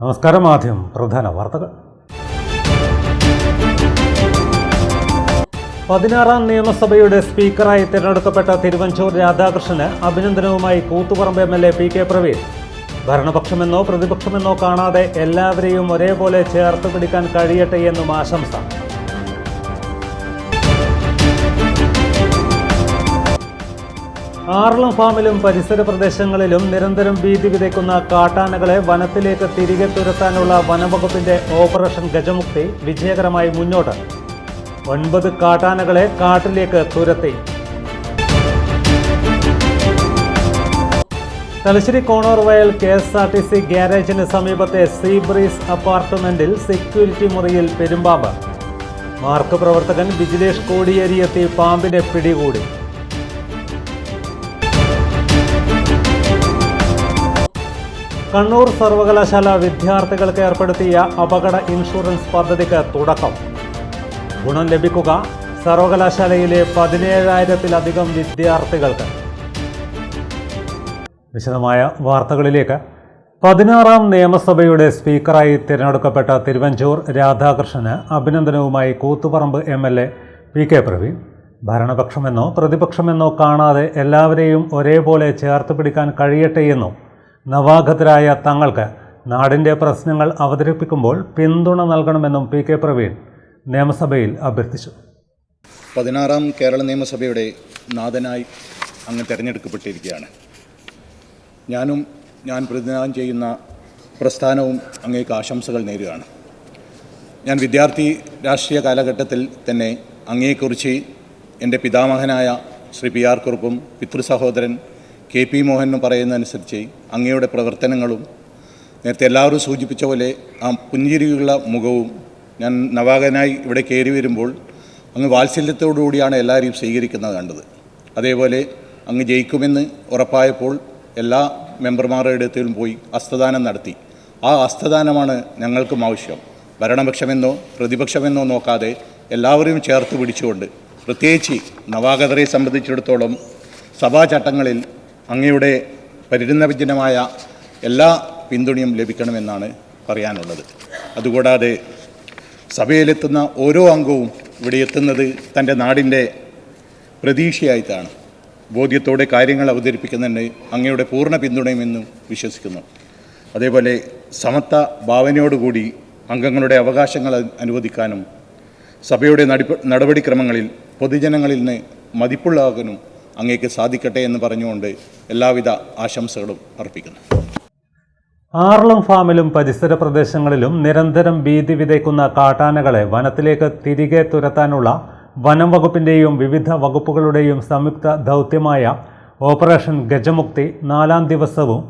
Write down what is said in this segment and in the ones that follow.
നമസ്കാരം. ആദ്യം പ്രധാന വാർത്തകൾ. 16ാം നിയമസഭയുടെ സ്പീക്കറായി തിരഞ്ഞെടുക്കപ്പെട്ട തിരുവഞ്ചൂർ രാധാകൃഷ്ണന് അഭിനന്ദനവുമായി കൂത്തുപറമ്പ് MLA PK പ്രവീൺ. ഭരണപക്ഷമെന്നോ പ്രതിപക്ഷമെന്നോ കാണാതെ എല്ലാവരെയും ഒരേപോലെ ചേർത്ത് പിടിക്കാൻ കഴിയട്ടെ എന്നും ആശംസ. ആറളം ഫാമിലും പരിസര പ്രദേശങ്ങളിലും നിരന്തരം ഭീതി വിതയ്ക്കുന്ന കാട്ടാനകളെ വനത്തിലേക്ക് തിരികെ തുരത്താനുള്ള വനംവകുപ്പിന്റെ ഓപ്പറേഷൻ ഗജമുക്തി വിജയകരമായി മുന്നോട്ട്. 9 കാട്ടാനകളെ കാട്ടിലേക്ക് തുരത്തി. തലശ്ശേരി കോണോർവയൽ KSRTC ഗ്യാരേജിന് സമീപത്തെ സീ ബ്രീസ് അപ്പാർട്ട്മെന്റിൽ സെക്യൂരിറ്റി മുറിയിൽ പെരുമ്പാമ്പ്. മാർക്ക് പ്രവർത്തകൻ ബിജിലേഷ് കോടിയേരിയെത്തി പാമ്പിനെ പിടികൂടി. കണ്ണൂർ സർവകലാശാല വിദ്യാർത്ഥികൾക്ക് ഏർപ്പെടുത്തിയ അപകട ഇൻഷുറൻസ് പദ്ധതിക്ക് തുടക്കം. ഗുണം ലഭിക്കുക സർവകലാശാലയിലെ 17,000-ത്തിലധികം വിദ്യാർത്ഥികൾക്ക്. വിശദമായ വാർത്തകളിലേക്ക്. 16ാം നിയമസഭയുടെ സ്പീക്കറായി തിരഞ്ഞെടുക്കപ്പെട്ട തിരുവഞ്ചൂർ രാധാകൃഷ്ണന് അഭിനന്ദനവുമായി കൂത്തുപറമ്പ് MLA PK പ്രവീൺ. ഭരണപക്ഷമെന്നോ പ്രതിപക്ഷമെന്നോ കാണാതെ എല്ലാവരെയും ഒരേപോലെ ചേർത്ത് പിടിക്കാൻ കഴിയട്ടെയെന്നും നവാഗതരായ തങ്ങൾക്ക് നാടിൻ്റെ പ്രശ്നങ്ങൾ അവതരിപ്പിക്കുമ്പോൾ പിന്തുണ നൽകണമെന്നും PK പ്രവീൺ നിയമസഭയിൽ അഭ്യർത്ഥിച്ചു. 16ാം കേരള നിയമസഭയുടെ നാഥനായി അങ്ങ് തിരഞ്ഞെടുക്കപ്പെട്ടിരിക്കുകയാണ്. ഞാൻ പ്രതിനിധാനം ചെയ്യുന്ന പ്രസ്ഥാനവും അങ്ങേക്ക് ആശംസകൾ നേരുകയാണ്. ഞാൻ വിദ്യാർത്ഥി രാഷ്ട്രീയ കാലഘട്ടത്തിൽ തന്നെ അങ്ങയെക്കുറിച്ച് എൻ്റെ പിതാമഹനായ ശ്രീ PR കുറുപ്പും പിതൃസഹോദരൻ KP മോഹനും പറയുന്നതനുസരിച്ച് അങ്ങയുടെ പ്രവർത്തനങ്ങളും നേരത്തെ എല്ലാവരും സൂചിപ്പിച്ച പോലെ ആ പുഞ്ചിരിയുള്ള മുഖവും, ഞാൻ നവാഗതനായി ഇവിടെ കയറി വരുമ്പോൾ അങ്ങ് വാത്സല്യത്തോടുകൂടിയാണ് എല്ലാവരെയും സ്വീകരിക്കുന്നത് കണ്ടത്. അതേപോലെ അങ്ങ് ജയിക്കുമെന്ന് ഉറപ്പായപ്പോൾ എല്ലാ മെമ്പർമാരുടെ അടുത്തും പോയി ഹസ്തദാനം നടത്തി. ആ ഹസ്തദാനമാണ് ഞങ്ങൾക്കും ആവശ്യം. ഭരണപക്ഷമെന്നോ പ്രതിപക്ഷമെന്നോ നോക്കാതെ എല്ലാവരെയും ചേർത്ത് പിടിച്ചുകൊണ്ട്, പ്രത്യേകിച്ച് നവാഗതരെ സംബന്ധിച്ചിടത്തോളം സഭാചട്ടങ്ങളിൽ അങ്ങയുടെ പരിണതവിജനമായ എല്ലാ പിന്തുണയും ലഭിക്കണമെന്നാണ് പറയാനുള്ളത്. അതുകൂടാതെ സഭയിലെത്തുന്ന ഓരോ അംഗവും ഇവിടെ എത്തുന്നത് തൻ്റെ നാടിൻ്റെ പ്രതീക്ഷയായിട്ടാണ്. ബോധ്യത്തോടെ കാര്യങ്ങൾ അവതരിപ്പിക്കുന്നതിന് അങ്ങയുടെ പൂർണ്ണ പിന്തുണയുമെന്നും വിശ്വസിക്കുന്നു. അതേപോലെ സമത്വ ഭാവനയോടുകൂടി അംഗങ്ങളുടെ അവകാശങ്ങൾ അനുവദിക്കാനും സഭയുടെ നടപടിക്രമങ്ങളിൽ പൊതുജനങ്ങളിൽ നിന്ന് മതിപ്പുള്ളാകാനും അങ്ങേക്ക് സാധിക്കട്ടെ എന്ന് പറഞ്ഞുകൊണ്ട് എല്ലാവിധ ആശംസകളും അർപ്പിക്കുന്നു. ആറളം ഫാമിലും പരിസര പ്രദേശങ്ങളിലും നിരന്തരം ഭീതി വിതയ്ക്കുന്ന കാട്ടാനകളെ വനത്തിലേക്ക് തിരികെ തുരത്താനുള്ള വനം വകുപ്പിൻ്റെയും വിവിധ വകുപ്പുകളുടെയും സംയുക്ത ദൗത്യമായ ഓപ്പറേഷൻ ഗജമുക്തി 4ാം ദിവസവും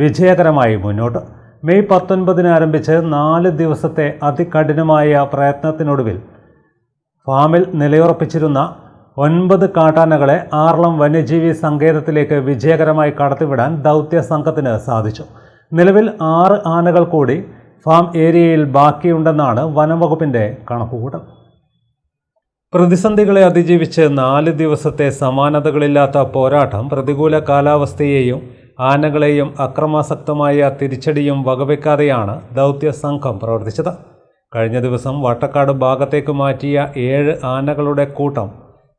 വിജയകരമായി മുന്നോട്ട്. മെയ് 19-ന് ആരംഭിച്ച് 4 ദിവസത്തെ അതികഠിനമായ പ്രയത്നത്തിനൊടുവിൽ ഫാമിൽ നിലയുറപ്പിച്ചിരുന്ന 9 കാട്ടാനകളെ ആറളം വന്യജീവി സങ്കേതത്തിലേക്ക് വിജയകരമായി കടത്തിവിടാൻ ദൗത്യ സംഘത്തിന് സാധിച്ചു. നിലവിൽ 6 ആനകൾ കൂടി ഫാം ഏരിയയിൽ ബാക്കിയുണ്ടെന്നാണ് വനംവകുപ്പിൻ്റെ കണക്കുകൂട്ടൽ. പ്രതിസന്ധികളെ അതിജീവിച്ച് 4 ദിവസത്തെ സമാനതകളില്ലാത്ത പോരാട്ടം പ്രതികൂല കാലാവസ്ഥയെയും ആനകളെയും അക്രമാസക്തമായ തിരിച്ചടിയും വകവെക്കാതെയാണ് ദൗത്യ സംഘം പ്രവർത്തിച്ചത്. കഴിഞ്ഞ ദിവസം വട്ടക്കാട് ഭാഗത്തേക്ക് മാറ്റിയ 7 ആനകളുടെ കൂട്ടം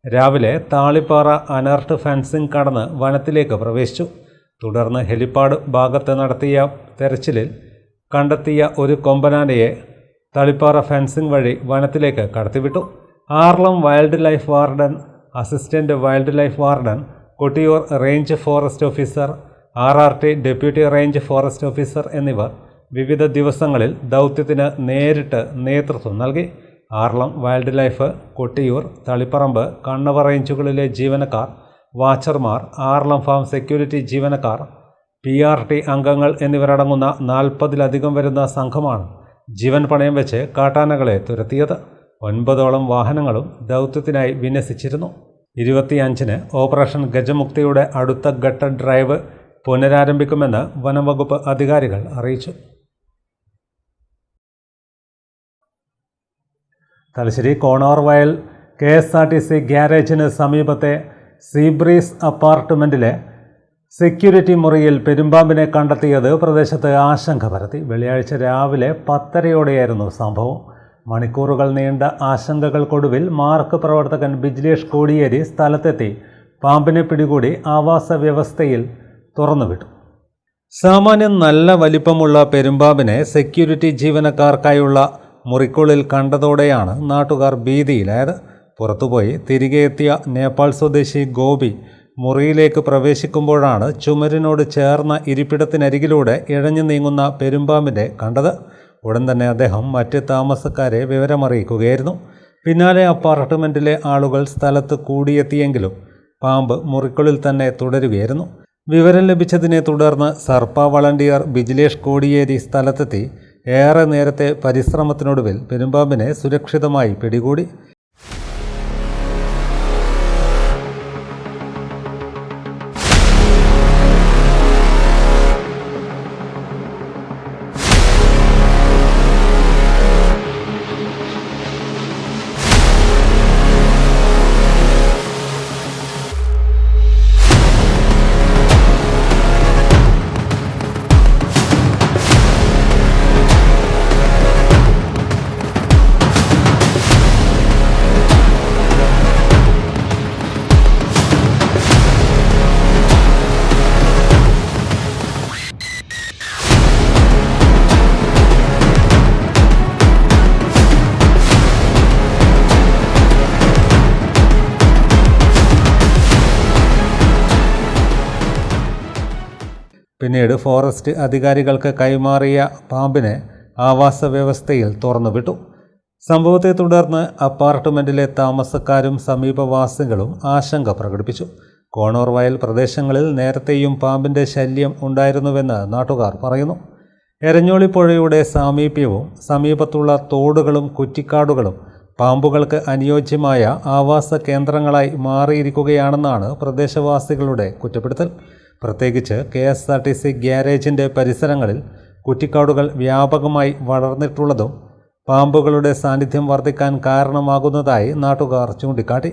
രാവിലെ താളിപ്പാറ അനർട്ട് ഫെൻസിംഗ് കടന്ന് വനത്തിലേക്ക് പ്രവേശിച്ചു. തുടർന്ന് ഹെലിപ്പാഡ് ഭാഗത്ത് നടത്തിയ തെരച്ചിലിൽ കണ്ടെത്തിയ ഒരു കൊമ്പനാനയെ തളിപ്പാറ ഫെൻസിംഗ് വഴി വനത്തിലേക്ക് കടത്തിവിട്ടു. Aralam wildlife warden, assistant wildlife warden, Kottiyoor range forest officer, RRT deputy range forest officer എന്നിവർ വിവിധ ദിവസങ്ങളിൽ ദൗത്യത്തിന് നേരിട്ട് നേതൃത്വം നൽകി. ആറളം വൈൽഡ് ലൈഫ്, കൊട്ടിയൂർ, തളിപ്പറമ്പ്, കണ്ണവ റേഞ്ചുകളിലെ ജീവനക്കാർ, വാച്ചർമാർ, ആറളം ഫാം സെക്യൂരിറ്റി ജീവനക്കാർ, PRT അംഗങ്ങൾ എന്നിവരടങ്ങുന്ന 40-ലധികം വരുന്ന സംഘമാണ് ജീവൻ പണയം വെച്ച് കാട്ടാനകളെ തുരത്തിയത്. 9ഓളം വാഹനങ്ങളും ദൗത്യത്തിനായി വിന്യസിച്ചിരുന്നു. 25-ന് ഓപ്പറേഷൻ ഗജമുക്തിയുടെ അടുത്ത ഘട്ട ഡ്രൈവ് പുനരാരംഭിക്കുമെന്ന് വനംവകുപ്പ് അധികാരികൾ അറിയിച്ചു. തലശ്ശേരി കോണോർവയൽ KSRTC ഗ്യാരേജിന് സമീപത്തെ സീ ബ്രീസ് അപ്പാർട്ട്മെൻറ്റിലെ സെക്യൂരിറ്റി മുറിയിൽ പെരുമ്പാമ്പിനെ കണ്ടെത്തിയത് പ്രദേശത്ത് ആശങ്ക പരത്തി. വെള്ളിയാഴ്ച രാവിലെ 10:30യോടെയായിരുന്നു സംഭവം. മണിക്കൂറുകൾ നീണ്ട ആശങ്കകൾക്കൊടുവിൽ മാർക്ക് പ്രവർത്തകൻ ബിജിലേഷ് കോടിയേരി സ്ഥലത്തെത്തി പാമ്പിനെ പിടികൂടി ആവാസ വ്യവസ്ഥയിൽ തുറന്നുവിട്ടു. സാമാന്യം നല്ല വലിപ്പമുള്ള പെരുമ്പാമ്പിനെ സെക്യൂരിറ്റി ജീവനക്കാർക്കായുള്ള മുറിക്കുള്ളിൽ കണ്ടതോടെയാണ് നാട്ടുകാർ ഭീതിയിലായത്. പുറത്തുപോയി തിരികെ എത്തിയ നേപ്പാൾ സ്വദേശി ഗോപി മുറിയിലേക്ക് പ്രവേശിക്കുമ്പോഴാണ് ചുമരിനോട് ചേർന്ന ഇരിപ്പിടത്തിനരികിലൂടെ ഇഴഞ്ഞു നീങ്ങുന്ന പെരുമ്പാമ്പിനെ കണ്ടത്. ഉടൻ തന്നെ അദ്ദേഹം മറ്റ് താമസക്കാരെ വിവരമറിയിക്കുകയായിരുന്നു. പിന്നാലെ അപ്പാർട്ട്മെൻറ്റിലെ ആളുകൾ സ്ഥലത്ത് കൂടിയെത്തിയെങ്കിലും പാമ്പ് മുറിക്കുള്ളിൽ തന്നെ തുടരുകയായിരുന്നു. വിവരം ലഭിച്ചതിനെ തുടർന്ന് സർപ്പ വളണ്ടിയർ ബിജിലേഷ് കോടിയേരി സ്ഥലത്തെത്തി ഏറെ നേരത്തെ പരിശ്രമത്തിനൊടുവിൽ പെരുമ്പാമ്പിനെ സുരക്ഷിതമായി പിടികൂടി. പിന്നീട് ഫോറസ്റ്റ് അധികാരികൾക്ക് കൈമാറിയ പാമ്പിനെ ആവാസ വ്യവസ്ഥയിൽ തുറന്നുവിട്ടു. സംഭവത്തെ തുടർന്ന് അപ്പാർട്ട്മെൻറ്റിലെ താമസക്കാരും സമീപവാസികളും ആശങ്ക പ്രകടിപ്പിച്ചു. കോണൂർ വയൽ പ്രദേശങ്ങളിൽ നേരത്തെയും പാമ്പിൻ്റെ ശല്യം ഉണ്ടായിരുന്നുവെന്ന് നാട്ടുകാർ പറയുന്നു. എരഞ്ഞോളിപ്പുഴയുടെ സാമീപ്യവും സമീപത്തുള്ള തോടുകളും കുറ്റിക്കാടുകളും പാമ്പുകൾക്ക് അനുയോജ്യമായ ആവാസ കേന്ദ്രങ്ങളായി മാറിയിരിക്കുകയാണെന്നാണ് പ്രദേശവാസികളുടെ കുറ്റപ്പെടുത്തൽ. പ്രത്യേകിച്ച് KSRTC ഗ്യാരേജിൻ്റെ പരിസരങ്ങളിൽ കുറ്റിക്കാടുകൾ വ്യാപകമായി വളർന്നിട്ടുള്ളതും പാമ്പുകളുടെ സാന്നിധ്യം വർദ്ധിക്കാൻ കാരണമാകുന്നതായി നാട്ടുകാർ ചൂണ്ടിക്കാട്ടി.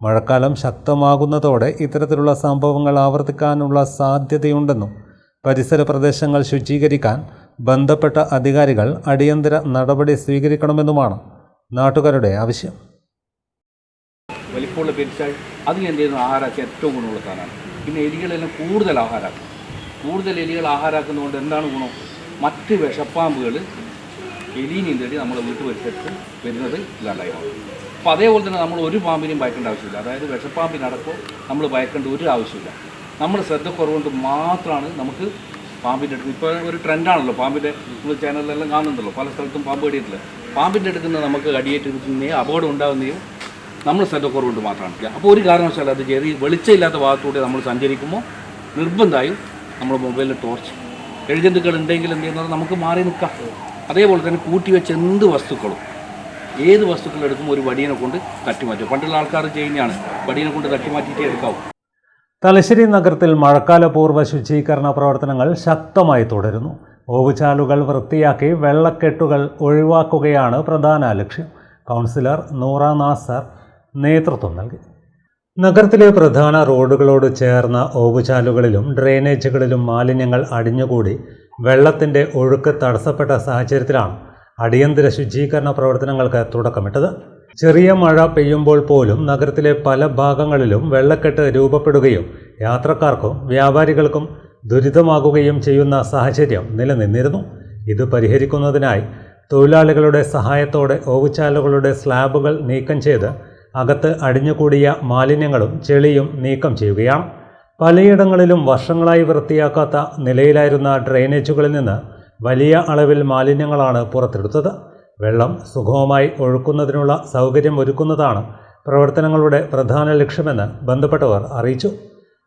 മഴക്കാലം ശക്തമാകുന്നതോടെ ഇത്തരത്തിലുള്ള സംഭവങ്ങൾ ആവർത്തിക്കാനുള്ള സാധ്യതയുണ്ടെന്നും പരിസര പ്രദേശങ്ങൾ ശുചീകരിക്കാൻ ബന്ധപ്പെട്ട അധികാരികൾ അടിയന്തര നടപടി സ്വീകരിക്കണമെന്നുമാണ് നാട്ടുകാരുടെ ആവശ്യം. വലിപ്പമുള്ള പെരിച്ചാൽ അതിനെന്ത് ചെയ്യുന്ന ആഹാരമാക്കി ഏറ്റവും ഗുണമുള്ള സാധനമാണ്. പിന്നെ എലികളെല്ലാം കൂടുതൽ ആഹാരമാക്കും. കൂടുതൽ എലികൾ ആഹാരമാക്കുന്നതുകൊണ്ട് എന്താണ് ഗുണം? മറ്റ് വിഷപ്പാമ്പുകൾ എലീനെയും തേടി നമ്മളെ വീട്ടു പരിസരത്ത് വരുന്നത് ഇല്ലാണ്ടായി മാറും. അപ്പോൾ അതേപോലെ തന്നെ നമ്മൾ ഒരു പാമ്പിനെയും ഭയക്കേണ്ട ആവശ്യമില്ല. അതായത് വിഷപ്പാമ്പിനടക്കം നമ്മൾ ഭയക്കേണ്ട ഒരു ആവശ്യമില്ല. നമ്മുടെ ശ്രദ്ധക്കുറവുകൊണ്ട് മാത്രമാണ് നമുക്ക് പാമ്പിൻ്റെ അടുത്ത് ഇപ്പോൾ ഒരു ട്രെൻഡാണല്ലോ പാമ്പിൻ്റെ നമ്മൾ ചാനലിലെല്ലാം കാണുന്നുണ്ടല്ലോ, പല സ്ഥലത്തും പാമ്പ് കടിയിട്ടില്ല. പാമ്പിൻ്റെ അടുത്ത് നിന്ന് നമുക്ക് കടിയേറ്റിരിക്കുന്നതിനെയും അപകടം ഉണ്ടാകുന്നതും നമ്മൾ ശ്രദ്ധക്കുറവുകൊണ്ട് മാത്രമാണ്. അപ്പോൾ ഒരു കാരണവശാലും അത് ചെറിയ വെളിച്ചമില്ലാത്ത ഭാഗത്തൂടെ നമ്മൾ സഞ്ചരിക്കുമ്പോൾ നിർബന്ധമായും നമ്മൾ മൊബൈലിൽ ടോർച്ച് എഴുജന്തുക്കൾ ഉണ്ടെങ്കിൽ എന്ത് ചെയ്യുന്നത് നമുക്ക് മാറി നിൽക്കാം. അതേപോലെ തന്നെ കൂട്ടിവെച്ച എന്ത് വസ്തുക്കളും ഏത് വസ്തുക്കളെടുക്കുമ്പോൾ ഒരു വടിയെ കൊണ്ട് തട്ടിമാറ്റും. പണ്ടുള്ള ആൾക്കാർ ചെയ്യുന്നതാണ്, വടിയെ കൊണ്ട് തട്ടിമാറ്റിയിട്ടേ എടുക്കാവും. തലശ്ശേരി നഗരത്തിൽ മഴക്കാലപൂർവ്വ ശുചീകരണ പ്രവർത്തനങ്ങൾ ശക്തമായി തുടരുന്നു. ഓവുചാലുകൾ വൃത്തിയാക്കി വെള്ളക്കെട്ടുകൾ ഒഴിവാക്കുകയാണ് പ്രധാന ലക്ഷ്യം. കൗൺസിലർ നൂറ നാസർ നേതൃത്വം നൽകി. നഗരത്തിലെ പ്രധാന റോഡുകളോട് ചേർന്ന ഓവുചാലുകളിലും ഡ്രെയിനേജുകളിലും മാലിന്യങ്ങൾ അടിഞ്ഞുകൂടി വെള്ളത്തിൻ്റെ ഒഴുക്ക് തടസ്സപ്പെട്ട സാഹചര്യത്തിലാണ് അടിയന്തര ശുചീകരണ പ്രവർത്തനങ്ങൾക്ക് തുടക്കമിട്ടത്. ചെറിയ മഴ പെയ്യുമ്പോൾ പോലും നഗരത്തിലെ പല ഭാഗങ്ങളിലും വെള്ളക്കെട്ട് രൂപപ്പെടുകയും യാത്രക്കാർക്കും വ്യാപാരികൾക്കും ദുരിതമാകുകയും ചെയ്യുന്ന സാഹചര്യം നിലനിന്നിരുന്നു. ഇത് പരിഹരിക്കുന്നതിനായി തൊഴിലാളികളുടെ സഹായത്തോടെ ഓവുചാലുകളുടെ സ്ലാബുകൾ നീക്കം ചെയ്ത് അകത്ത് അടിഞ്ഞുകൂടിയ മാലിന്യങ്ങളും ചെളിയും നീക്കം ചെയ്യുകയാണ്. പലയിടങ്ങളിലും വർഷങ്ങളായി വൃത്തിയാക്കാത്ത നിലയിലായിരുന്ന ഡ്രെയിനേജുകളിൽ നിന്ന് വലിയ അളവിൽ മാലിന്യങ്ങളാണ് പുറത്തെടുത്തത്. വെള്ളം സുഗമമായി ഒഴുക്കുന്നതിനുള്ള സൗകര്യം ഒരുക്കുന്നതാണ് പ്രവർത്തനങ്ങളുടെ പ്രധാന ലക്ഷ്യമെന്ന് ബന്ധപ്പെട്ടവർ അറിയിച്ചു.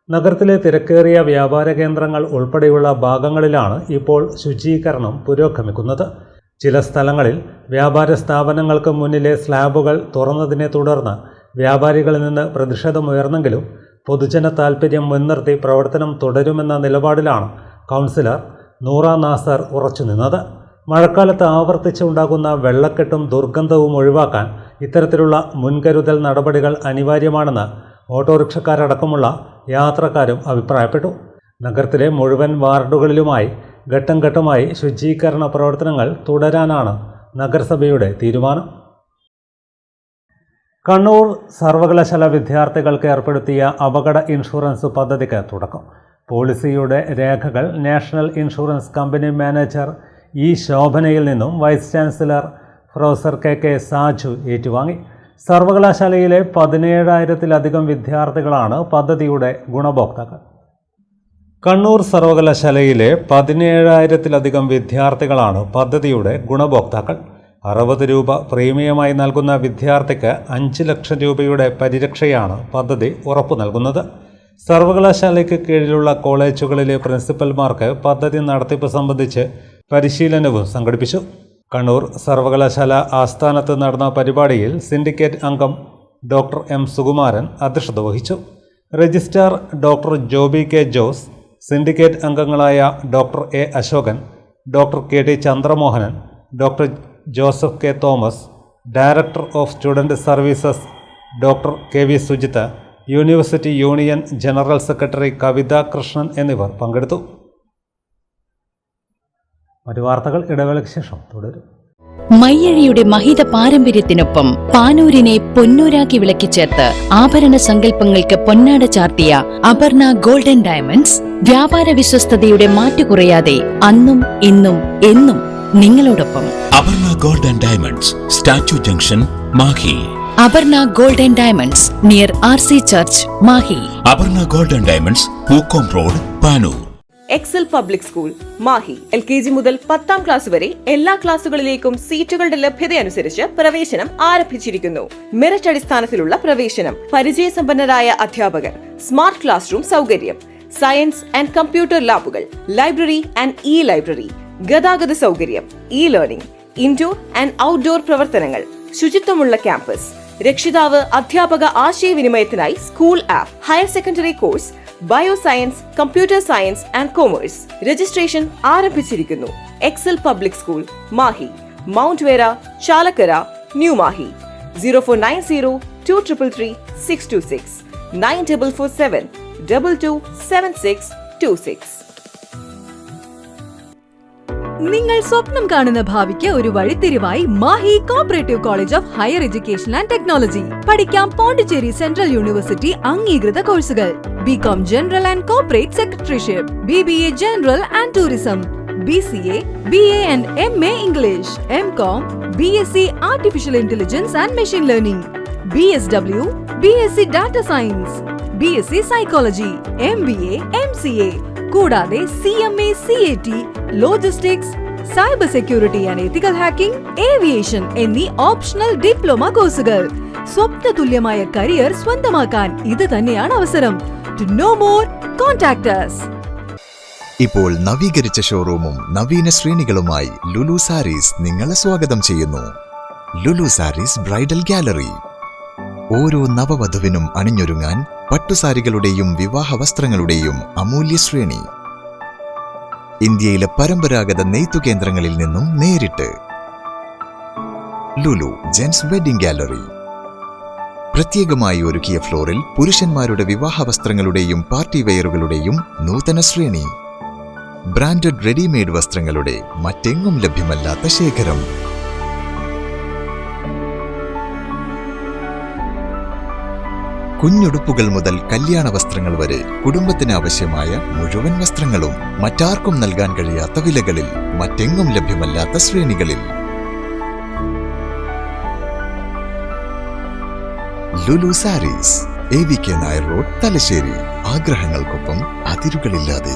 നഗരത്തിലെ തിരക്കേറിയ വ്യാപാര കേന്ദ്രങ്ങൾ ഉൾപ്പെടെയുള്ള ഭാഗങ്ങളിലാണ് ഇപ്പോൾ ശുചീകരണം പുരോഗമിക്കുന്നത്. ചില സ്ഥലങ്ങളിൽ വ്യാപാര സ്ഥാപനങ്ങൾക്ക് മുന്നിലെ സ്ലാബുകൾ തുറന്നതിനെ തുടർന്ന് വ്യാപാരികളിൽ നിന്ന് പ്രതിഷേധമുയർന്നെങ്കിലും പൊതുജന താൽപ്പര്യം മുൻനിർത്തി പ്രവർത്തനം തുടരുമെന്ന നിലപാടിലാണ് കൗൺസിലർ നൂറ നാസർ ഉറച്ചുനിന്നത്. മഴക്കാലത്ത് ആവർത്തിച്ചുണ്ടാകുന്ന വെള്ളക്കെട്ടും ദുർഗന്ധവും ഒഴിവാക്കാൻ ഇത്തരത്തിലുള്ള മുൻകരുതൽ നടപടികൾ അനിവാര്യമാണെന്ന് ഓട്ടോറിക്ഷക്കാരടക്കമുള്ള യാത്രക്കാരും അഭിപ്രായപ്പെട്ടു. നഗരത്തിലെ മുഴുവൻ വാർഡുകളിലുമായി ഘട്ടം ഘട്ടമായി ശുചീകരണ പ്രവർത്തനങ്ങൾ തുടരാനാണ് നഗരസഭയുടെ തീരുമാനം. കണ്ണൂർ സർവകലാശാല വിദ്യാർത്ഥികൾക്ക് ഏർപ്പെടുത്തിയ അപകട ഇൻഷുറൻസ് പദ്ധതിക്ക് തുടക്കം. പോളിസിയുടെ രേഖകൾ national insurance company manager E ശോഭനയിൽ നിന്നും vice chancellor professor K Saju ഏറ്റുവാങ്ങി. സർവകലാശാലയിലെ 17,000-ലധികം വിദ്യാർത്ഥികളാണ് പദ്ധതിയുടെ ഗുണഭോക്താക്കൾ. കണ്ണൂർ സർവകലാശാലയിലെ 17,000-ലധികം വിദ്യാർത്ഥികളാണ് പദ്ധതിയുടെ ഗുണഭോക്താക്കൾ. 60 രൂപ പ്രീമിയമായി നൽകുന്ന വിദ്യാർത്ഥിക്ക് 5 ലക്ഷം രൂപയുടെ പരിരക്ഷയാണ് പദ്ധതി ഉറപ്പു നൽകുന്നത്. സർവകലാശാലയ്ക്ക് കീഴിലുള്ള കോളേജുകളിലെ പ്രിൻസിപ്പൽമാർക്ക് പദ്ധതി നടത്തിപ്പ് സംബന്ധിച്ച് പരിശീലനവും സംഘടിപ്പിച്ചു. കണ്ണൂർ സർവകലാശാല ആസ്ഥാനത്ത് നടന്ന പരിപാടിയിൽ സിൻഡിക്കേറ്റ് അംഗം ഡോക്ടർ എം സുകുമാരൻ അധ്യക്ഷത വഹിച്ചു. Registrar doctor Joby K Jose, syndicate അംഗങ്ങളായ doctor A Ashokan, doctor K T Chandramohanan, doctor Joseph K Thomas, director of student services doctor K V Sujitha, university union general secretary Kavitha Krishnan എന്നിവർ പങ്കെടുത്തു. മറ്റു വാർത്തകൾ ഇടവേളയ്ക്ക് ശേഷം തുടരും. മയ്യഴിയുടെ മഹിത പാരമ്പര്യത്തിനൊപ്പം പാനൂരിനെ പൊന്നൂരാക്കി വിളക്കിച്ചേർത്ത് ആഭരണ സങ്കല്പങ്ങൾക്ക് പൊന്നാട ചാർത്തിയ അപർണ ഗോൾഡൻ ഡയമണ്ട്സ് വ്യാപാര വിശ്വസ്തയുടെ മാറ്റുകുറയാതെ അന്നും ഇന്നും എന്നും നിങ്ങളോടൊപ്പം. Aparna golden diamonds, statue junction, Mahe. Aparna golden diamonds near RC church, Mahe. Aparna golden diamonds, Pookkom road, Panoor. Excel public school, Mahe. LKG മുതൽ 10ാം ക്ലാസ് വരെ എല്ലാ ക്ലാസുകളിലേക്കും സീറ്റുകളുടെ ലഭ്യതയനുസരിച്ച് പ്രവേശനം ആരംഭിച്ചിരിക്കുന്നു. മെറിറ്റ് അടിസ്ഥാനത്തിലുള്ള പ്രവേശനം, പരിചയസമ്പന്നരായ അധ്യാപകർ, സ്മാർട്ട് ക്ലാസ് റൂം സൗകര്യം, സയൻസ് ആൻഡ് കമ്പ്യൂട്ടർ ലാബുകൾ, ലൈബ്രറി ആൻഡ് ലൈബ്രറി, ഗതാഗത സൗകര്യം, ലേണിംഗ്, ഇൻഡോർ ആൻഡ് ഔട്ട്ഡോർ പ്രവർത്തനങ്ങൾ, ശുചിത്വമുള്ള ക്യാമ്പസ്, രക്ഷിതാവ് അധ്യാപക ആശയവിനിമയത്തിനായി school app, higher secondary course, bioscience, computer science and commerce. Registration ആരംഭിച്ചിരിക്കുന്നു. Excel public school, Mahe, mount Vera, Chalakkara, new Mahe. 0490-233-626 9447-227626. നിങ്ങൾ സ്വപ്നം കാണുന്ന ഭാവിക്ക് ഒരു വഴിത്തിരിവായി Mahe cooperative college of higher education and technology. പഠിക്കാം പോണ്ടിച്ചേരി സെൻട്രൽ യൂണിവേഴ്സിറ്റി അംഗീകൃത കോഴ്സുകൾ: BCom general and corporate secretaryship, BBA general and tourism, BCA, BA and MA English, MCom, BSc artificial intelligence and machine learning, BSW, BSc data science, BSc psychology, MBA, MCA, കൂടാതെ CMA, CAT, logistics, cyber security and ethical hacking, aviation എന്നീ optional diploma കോഴ്സുകൾ. സ്വപ്ന തുല്യമായ career സ്വന്തമാക്കാൻ ഇത് തന്നെയാണ് അവസരം. To know more, contact us. ഇപ്പോൾ നവീകരിച്ച ഷോറൂമും നവീന ശ്രേണികളുമായി ലുലു സാരീസ് നിങ്ങളെ സ്വാഗതം ചെയ്യുന്നു. Lulu sarees bridal gallery. ഓരോ നവവധുവിനും അണിഞ്ഞൊരുങ്ങാൻ പട്ടുസാരികളുടെയും വിവാഹ വസ്ത്രങ്ങളുടെയും അമൂല്യ ശ്രേണി. ഇന്ത്യയിലെ പരമ്പരാഗത നെയ്ത്തു കേന്ദ്രങ്ങളിൽ നിന്നും നേരിട്ട്. Lulu gents wedding gallery. പ്രത്യേകമായി ഒരുക്കിയ ഫ്ലോറിൽ പുരുഷന്മാരുടെ വിവാഹ വസ്ത്രങ്ങളുടെയും പാർട്ടി വെയറുകളുടെയും നൂതന ശ്രേണി. ബ്രാൻഡഡ് റെഡിമെയ്ഡ് വസ്ത്രങ്ങളുടെ മറ്റെങ്ങും ലഭ്യമല്ലാത്ത ശേഖരം. കുഞ്ഞുടുപ്പുകൾ മുതൽ കല്യാണ വസ്ത്രങ്ങൾ വരെ കുടുംബത്തിന് ആവശ്യമായ മുഴുവൻ വസ്ത്രങ്ങളും മറ്റാർക്കും നൽകാൻ കഴിയാത്ത വിലകളിൽ, മറ്റെങ്ങും ലഭ്യമല്ലാത്ത ശ്രേണികളിൽ. Lulu sarees, AVK Nair road, Thalassery. ആഗ്രഹങ്ങൾക്കൊപ്പം അതിരുകളില്ലാതെ.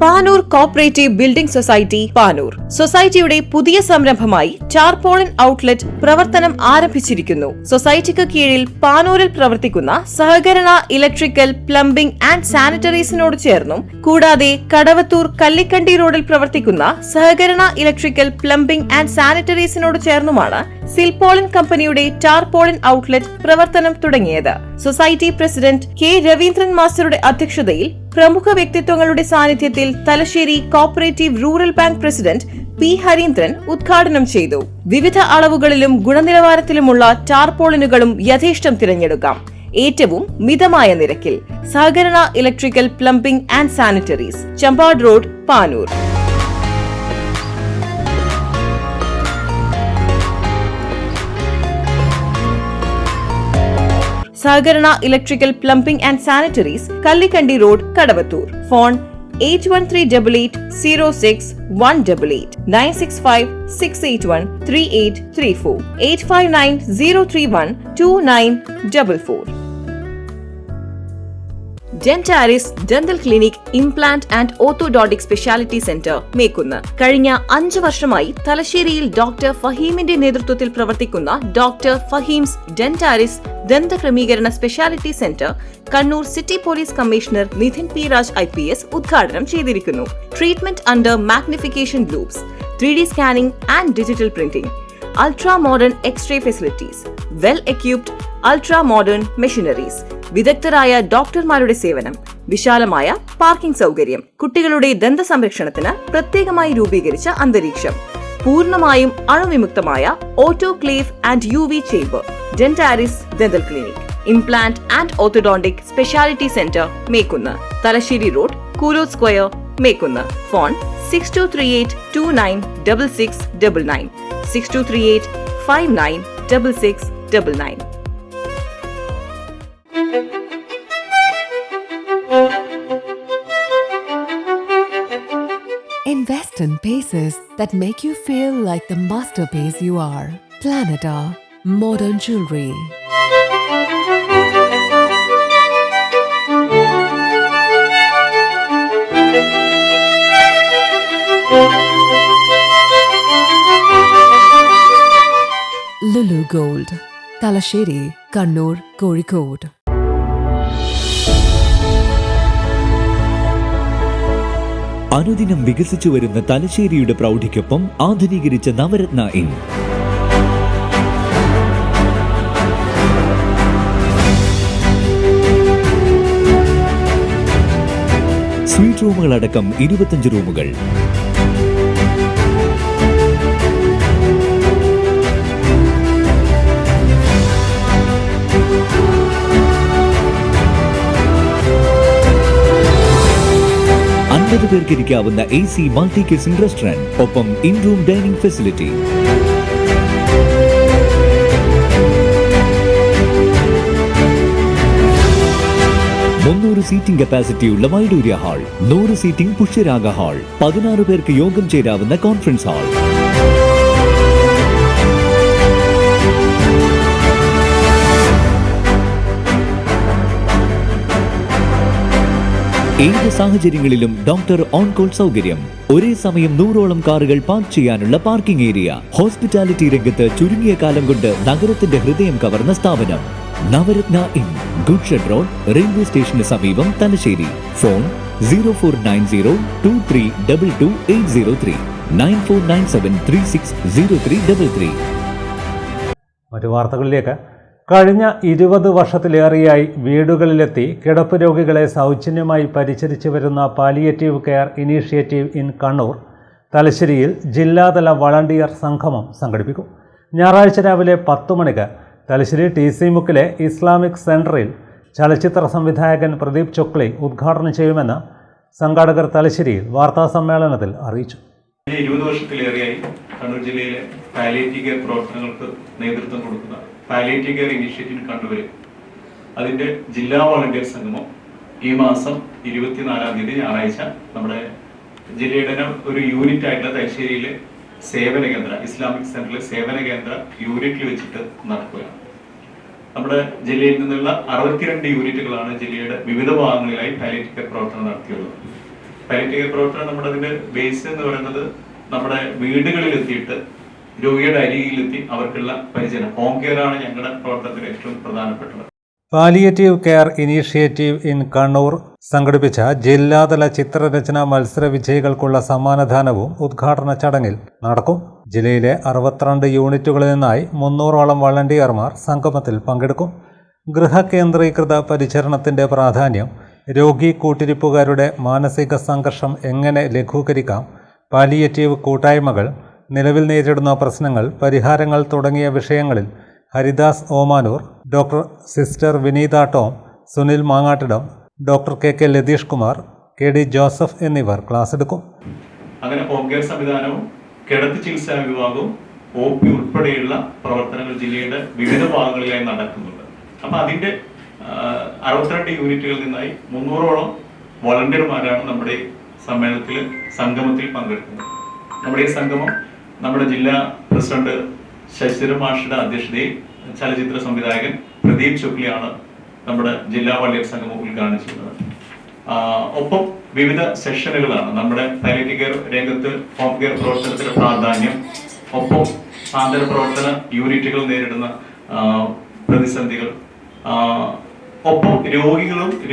Panoor cooperative building society, Panoor. സൊസൈറ്റിയുടെ പുതിയ സംരംഭമായി ടാർപോളിൻ ഔട്ട്ലെറ്റ് പ്രവർത്തനം ആരംഭിച്ചിരിക്കുന്നു. സൊസൈറ്റിക്ക് കീഴിൽ പാനൂരിൽ പ്രവർത്തിക്കുന്ന സഹകരണ ഇലക്ട്രിക്കൽ, പ്ലംബിംഗ് ആൻഡ് സാനിറ്ററീസിനോട് ചേർന്നും, കൂടാതെ കടവത്തൂർ കല്ലിക്കണ്ടി റോഡിൽ പ്രവർത്തിക്കുന്ന സഹകരണ ഇലക്ട്രിക്കൽ, പ്ലംബിംഗ് ആൻഡ് സാനിറ്ററീസിനോട് ചേർന്നുമാണ് സിൽപോളിൻ കമ്പനിയുടെ ടാർപോളിൻ ഔട്ട്ലെറ്റ് പ്രവർത്തനം തുടങ്ങിയത്. സൊസൈറ്റി പ്രസിഡന്റ് കെ രവീന്ദ്രൻ മാസ്റ്ററുടെ അധ്യക്ഷതയിൽ പ്രമുഖ വ്യക്തിത്വങ്ങളുടെ സാന്നിധ്യത്തിൽ Thalassery cooperative rural bank president P Harindran ഉദ്ഘാടനം ചെയ്തു. വിവിധ അളവുകളിലും ഗുണനിലവാരത്തിലുമുള്ള ടാർപോളിനുകളും യഥേഷ്ടം തിരഞ്ഞെടുക്കാം. ഏറ്റവും മിതമായ നിരക്കിൽ. സഹകരണ electrical, plumbing and sanitaries, Chambad road, Panoor. സഹകരണ electrical, plumbing and sanitaries, Kallikkandi road, Kadavathur. Phone 8138061888 965-681-3834 859-031-2944. Dentaris dental clinic, implant and orthodontic speciality centre, Mekkunnu. കഴിഞ്ഞ 5 വർഷമായി തലശ്ശേരിയിൽ ഡോക്ടർ ഫഹീമിന്റെ നേതൃത്വത്തിൽ പ്രവർത്തിക്കുന്ന ഡോക്ടർ ഫഹീംസ് ഡെന്റാരിസ് ദന്തക്രമീകരണ speciality centre Kannur city police commissioner Nidhin P Raj IPS ഉദ്ഘാടനം ചെയ്തിരിക്കുന്നു. Treatment under magnification loupes, 3D scanning and digital printing, ultra modern x-ray facilities, well equipped ultra modern machineries, വിദഗ്ധരായ ഡോക്ടർമാരുടെ സേവനം, വിശാലമായ പാർക്കിംഗ് സൗകര്യം, കുട്ടികളുടെ ദന്ത സംരക്ഷണത്തിന് പ്രത്യേകമായി രൂപീകരിച്ച അന്തരീക്ഷം, പൂർണ്ണമായും അണുവിമുക്തമായ autoclave and UV chamber. Dentaris dental clinic, implant and orthodontic speciality centre, Mekkunnu. Thalassery road, കൂലോ square, Mekkunnu. Phone 6238296699 6238596699. Invest in pieces that make you feel like the masterpiece you are. Planeta Modern Jewelry. Lulu Gold, Talasheri, Kannur, Kozhikode. അനുദിനം വികസിച്ചു വരുന്ന തലശ്ശേരിയുടെ പ്രൗഢിക്കൊപ്പം ആധുനീകരിച്ച Navaratna inn. Suite റൂമുകളടക്കം 25 റൂമുകൾ. പേർക്ക് ഇരിക്കാവുന്ന AC മൾട്ടി കിച്ചൺ റെസ്റ്റോറന്റ്, ഒപ്പം in room dining facility. Seating കപ്പാസിറ്റിയുള്ള Vaidurya hall, 100 seating Pushyaraga hall, 16 പേർക്ക് യോഗം ചേരാവുന്ന കോൺഫറൻസ് ഹാൾ. ഏത് സാഹചര്യങ്ങളിലും ഡോക്ടർ ഓൺ കോൾ സൗകര്യം. ഒരേ സമയം 100ഓളം കാറുകൾ പാർക്ക് ചെയ്യാനുള്ള പാർക്കിംഗ് ഏരിയ. ഹോസ്പിറ്റാലിറ്റി രംഗത്ത് ചുരുങ്ങിയ കാലം കൊണ്ട് നഗരത്തിന്റെ ഹൃദയം കവർന്ന സ്ഥാപനം Navaratna inn, good shed road, railway സ്റ്റേഷന് സമീപം, തലശ്ശേരി. ഫോൺ 049023228803 9497360333. മറ്റു വാർത്തകളിലേക്ക്. കഴിഞ്ഞ 20 വർഷത്തിലേറെയായി വീടുകളിലെത്തി കിടപ്പ് രോഗികളെ സൗജന്യമായി പരിചരിച്ചു വരുന്ന palliative care initiative in Kannur തലശ്ശേരിയിൽ ജില്ലാതല വളണ്ടിയർ സംഗമം സംഘടിപ്പിക്കും. ഞായറാഴ്ച രാവിലെ 10 മണിക്ക് തലശ്ശേരി TC മുക്കിലെ ഇസ്ലാമിക് സെൻറ്ററിൽ ചലച്ചിത്ര സംവിധായകൻ പ്രദീപ് ചൊക്ലി ഉദ്ഘാടനം ചെയ്യുമെന്ന് സംഘാടകർ തലശ്ശേരിയിൽ വാർത്താസമ്മേളനത്തിൽ അറിയിച്ചു. 20 വർഷത്തിലേറെയായി കണ്ണൂർ ജില്ലയിലെ പാലിയേറ്റീവ് കെയർ പ്രവർത്തനങ്ങൾക്ക് നേതൃത്വം കൊടുക്കുന്ന പാലിയേറ്റീവ് കെയർ ഇനീഷ്യേറ്റീവ് കണ്ണൂർ അതിൻ്റെ ജില്ലാ വോളണ്ടിയർ സംഗമം ഈ മാസം 24-ാം തീയതി ഞായറാഴ്ച നമ്മുടെ ജില്ലയുടെ ഒരു യൂണിറ്റ് ആയിട്ടുള്ള തലശ്ശേരിയിലെ സേവന കേന്ദ്ര ഇസ്ലാമിക് സെന്ററിലെ സേവന കേന്ദ്ര യൂണിറ്റിൽ വെച്ചിട്ട് നടക്കുകയാണ്. നമ്മുടെ ജില്ലയിൽ നിന്നുള്ള 62 യൂണിറ്റുകളാണ് ജില്ലയുടെ വിവിധ ഭാഗങ്ങളിലായി പാലിയേറ്റീവ് കെയർ പ്രവർത്തനം നടത്തിയുള്ളത്. പാലിയേറ്റീവ് കെയർ പ്രവർത്തനം നമ്മുടെ അതിന്റെ ബേസ് എന്ന് പറയുന്നത് നമ്മുടെ വീടുകളിലെത്തിയിട്ട് രോഗിയുടെ അരികിലെത്തി അവർക്കുള്ള പരിചരണം, ഹോം കെയർ ആണ് ഞങ്ങളുടെ പ്രവർത്തനത്തിൽ ഏറ്റവും പ്രധാനപ്പെട്ടത്. Palliative care initiative in Kannur സംഘടിപ്പിച്ച ജില്ലാതല ചിത്രരചനാ മത്സര വിജയികൾക്കുള്ള സമ്മാനദാനവും ഉദ്ഘാടന ചടങ്ങിൽ നടക്കും. ജില്ലയിലെ 62 യൂണിറ്റുകളിൽ നിന്നായി 300ഓളം വളണ്ടിയർമാർ സംഗമത്തിൽ പങ്കെടുക്കും. ഗൃഹകേന്ദ്രീകൃത പരിചരണത്തിൻ്റെ പ്രാധാന്യം, രോഗി കൂട്ടിരിപ്പുകാരുടെ മാനസിക സംഘർഷം എങ്ങനെ ലഘൂകരിക്കാം, പാലിയേറ്റീവ് കൂട്ടായ്മകൾ, നിലവിൽ നേരിടുന്ന പ്രശ്നങ്ങൾ, പരിഹാരങ്ങൾ തുടങ്ങിയ വിഷയങ്ങളിൽ Haridas Omanoor, doctor sister Vineetha Tom, Sunil Mangattidam, doctor K Latheesh Kumar, KD Joseph എന്നിവർ ക്ലാസ് എടുക്കും. അങ്ങനെ ഹോം കെയർ സംവിധാനവും കിടത്തി ചികിത്സാ വിഭാഗവും OP ഉൾപ്പെടെയുള്ള പ്രവർത്തനങ്ങൾ ജില്ലയുടെ വിവിധ ഭാഗങ്ങളിലായി നടക്കുന്നുണ്ട്. അപ്പം അതിൻ്റെ 62 യൂണിറ്റുകളിൽ നിന്നായി 300ഓളം വോളണ്ടിയർമാരാണ് നമ്മുടെ സംഗമത്തിൽ പങ്കെടുക്കുന്നത്. നമ്മുടെ ഈ സംഗമം നമ്മുടെ ജില്ലാ പ്രസിഡന്റ് ശശിധരൻ മാഷിയുടെ അധ്യക്ഷതയിൽ ചലച്ചിത്ര സംവിധായകൻ പ്രദീപ് ശുക്ലിയാണ് നമ്മുടെ ജില്ലാ വോളണ്ടിയർ സംഗമം ഉദ്ഘാടനം ചെയ്യുന്നത്. ഒപ്പം വിവിധ സെഷനുകളാണ് നമ്മുടെ പാലിയേറ്റീവ് കെയർ രംഗത്ത് ഹോം കെയർ പ്രവർത്തനത്തിന്റെ പ്രാധാന്യം, ഒപ്പം സാന്ത്വന പ്രവർത്തന യൂണിറ്റുകൾ നേരിടുന്ന പ്രതിസന്ധികൾ, ഒപ്പം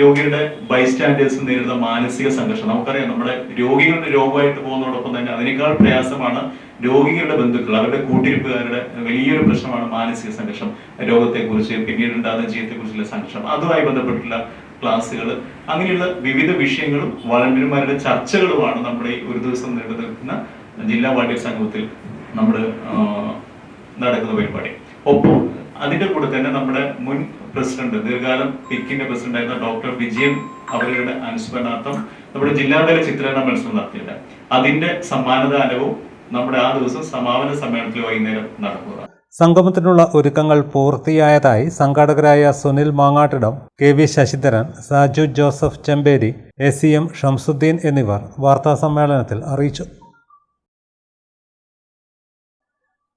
രോഗിയുടെ ബൈസ്റ്റാൻഡേഴ്സും നേരിടുന്ന മാനസിക സംഘർഷം. നമുക്കറിയാം, നമ്മുടെ രോഗികളുടെ രോഗമായിട്ട് പോകുന്നതോടൊപ്പം തന്നെ അതിനേക്കാൾ പ്രയാസമാണ് രോഗികളുടെ ബന്ധുക്കൾ, അവരുടെ കൂട്ടിരിപ്പുകാരുടെ വലിയൊരു പ്രശ്നമാണ് മാനസിക സംഘർഷം. രോഗത്തെക്കുറിച്ച്, പിന്നീട് ഉണ്ടാകുന്ന ജീവിതത്തെക്കുറിച്ചുള്ള സംഘർഷം, അതുമായി ബന്ധപ്പെട്ടുള്ള ക്ലാസ്സുകൾ, അങ്ങനെയുള്ള വിവിധ വിഷയങ്ങളും വളണ്ടിയർമാരുടെ ചർച്ചകളുമാണ് നമ്മുടെ ഈ ഒരു ദിവസം നീണ്ടു നിൽക്കുന്ന ജില്ലാ വോളണ്ടിയർ സംഗമത്തിൽ നമ്മൾ നടക്കുന്ന പരിപാടി. ഒപ്പം അതിന്റെ കൂടെ തന്നെ നമ്മുടെ മുൻ പ്രസിഡന്റ്, ദീർഘകാലം പിക്കിന്റെ പ്രസിഡന്റ് ആയിരുന്ന ഡോക്ടർ വിജയൻ അവരുടെ അനുസ്മരണാർത്ഥം നമ്മുടെ ജില്ലാതല ചിത്രീകരണ മത്സരം നടത്തിയിട്ടുണ്ട്. അതിന്റെ സമ്മാനദാനവും നമ്മുടെ ആ ദിവസം സമാപന സമ്മേളനത്തിൽ വൈകുന്നേരം നടക്കുക. സംഗമത്തിനുള്ള ഒരുക്കങ്ങൾ പൂർത്തിയായതായി സംഘാടകരായ സുനിൽ മാങ്ങാട്ടിടം, KV ശശിധരൻ, സാജു ജോസഫ് ചെമ്പേരി, ACM ഷംസുദ്ദീൻ എന്നിവർ വാർത്താസമ്മേളനത്തിൽ അറിയിച്ചു.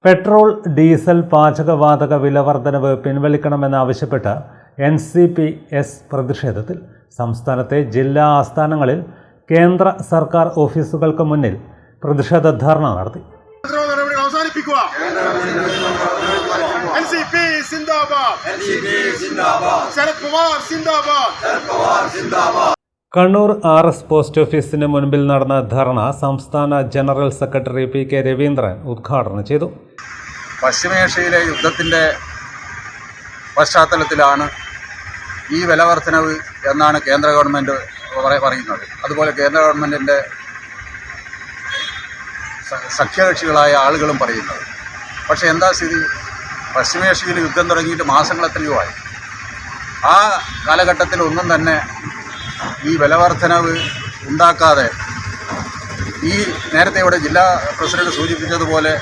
പെട്രോൾ, ഡീസൽ, പാചകവാതക വിലവർദ്ധനവ് പിൻവലിക്കണമെന്നാവശ്യപ്പെട്ട് NCPS പ്രതിഷേധത്തിൽ സംസ്ഥാനത്തെ ജില്ലാ ആസ്ഥാനങ്ങളിൽ കേന്ദ്ര സർക്കാർ ഓഫീസുകൾക്ക് മുന്നിൽ പ്രതിഷേധ ധർണ നടത്തി. കണ്ണൂർ RS പോസ്റ്റ് ഓഫീസിന് മുൻപിൽ നടന്ന ധർണ സംസ്ഥാന ജനറൽ സെക്രട്ടറി PK രവീന്ദ്രൻ ഉദ്ഘാടനം ചെയ്തു. പശ്ചിമേഷ്യയിലെ യുദ്ധത്തിൻ്റെ പശ്ചാത്തലത്തിലാണ് ഈ വിലവർദ്ധനവ് എന്നാണ് കേന്ദ്ര ഗവൺമെൻറ് പറയുന്നത്. അതുപോലെ കേന്ദ്ര ഗവൺമെൻറ്റിൻ്റെ സഖ്യകക്ഷികളായ ആളുകളും പറയുന്നത്. പക്ഷേ എന്താ സ്ഥിതി? പശ്ചിമേഷ്യയിൽ യുദ്ധം തുടങ്ങിയിട്ട് മാസങ്ങൾ എത്രയോ ആയി. ആ കാലഘട്ടത്തിൽ ഒന്നും തന്നെ ഈ വിലവർദ്ധനവ് ഉണ്ടാക്കാതെ, ഈ നേരത്തെ ഇവിടെ ജില്ലാ പ്രസിഡന്റ് സൂചിപ്പിച്ചതുപോലെ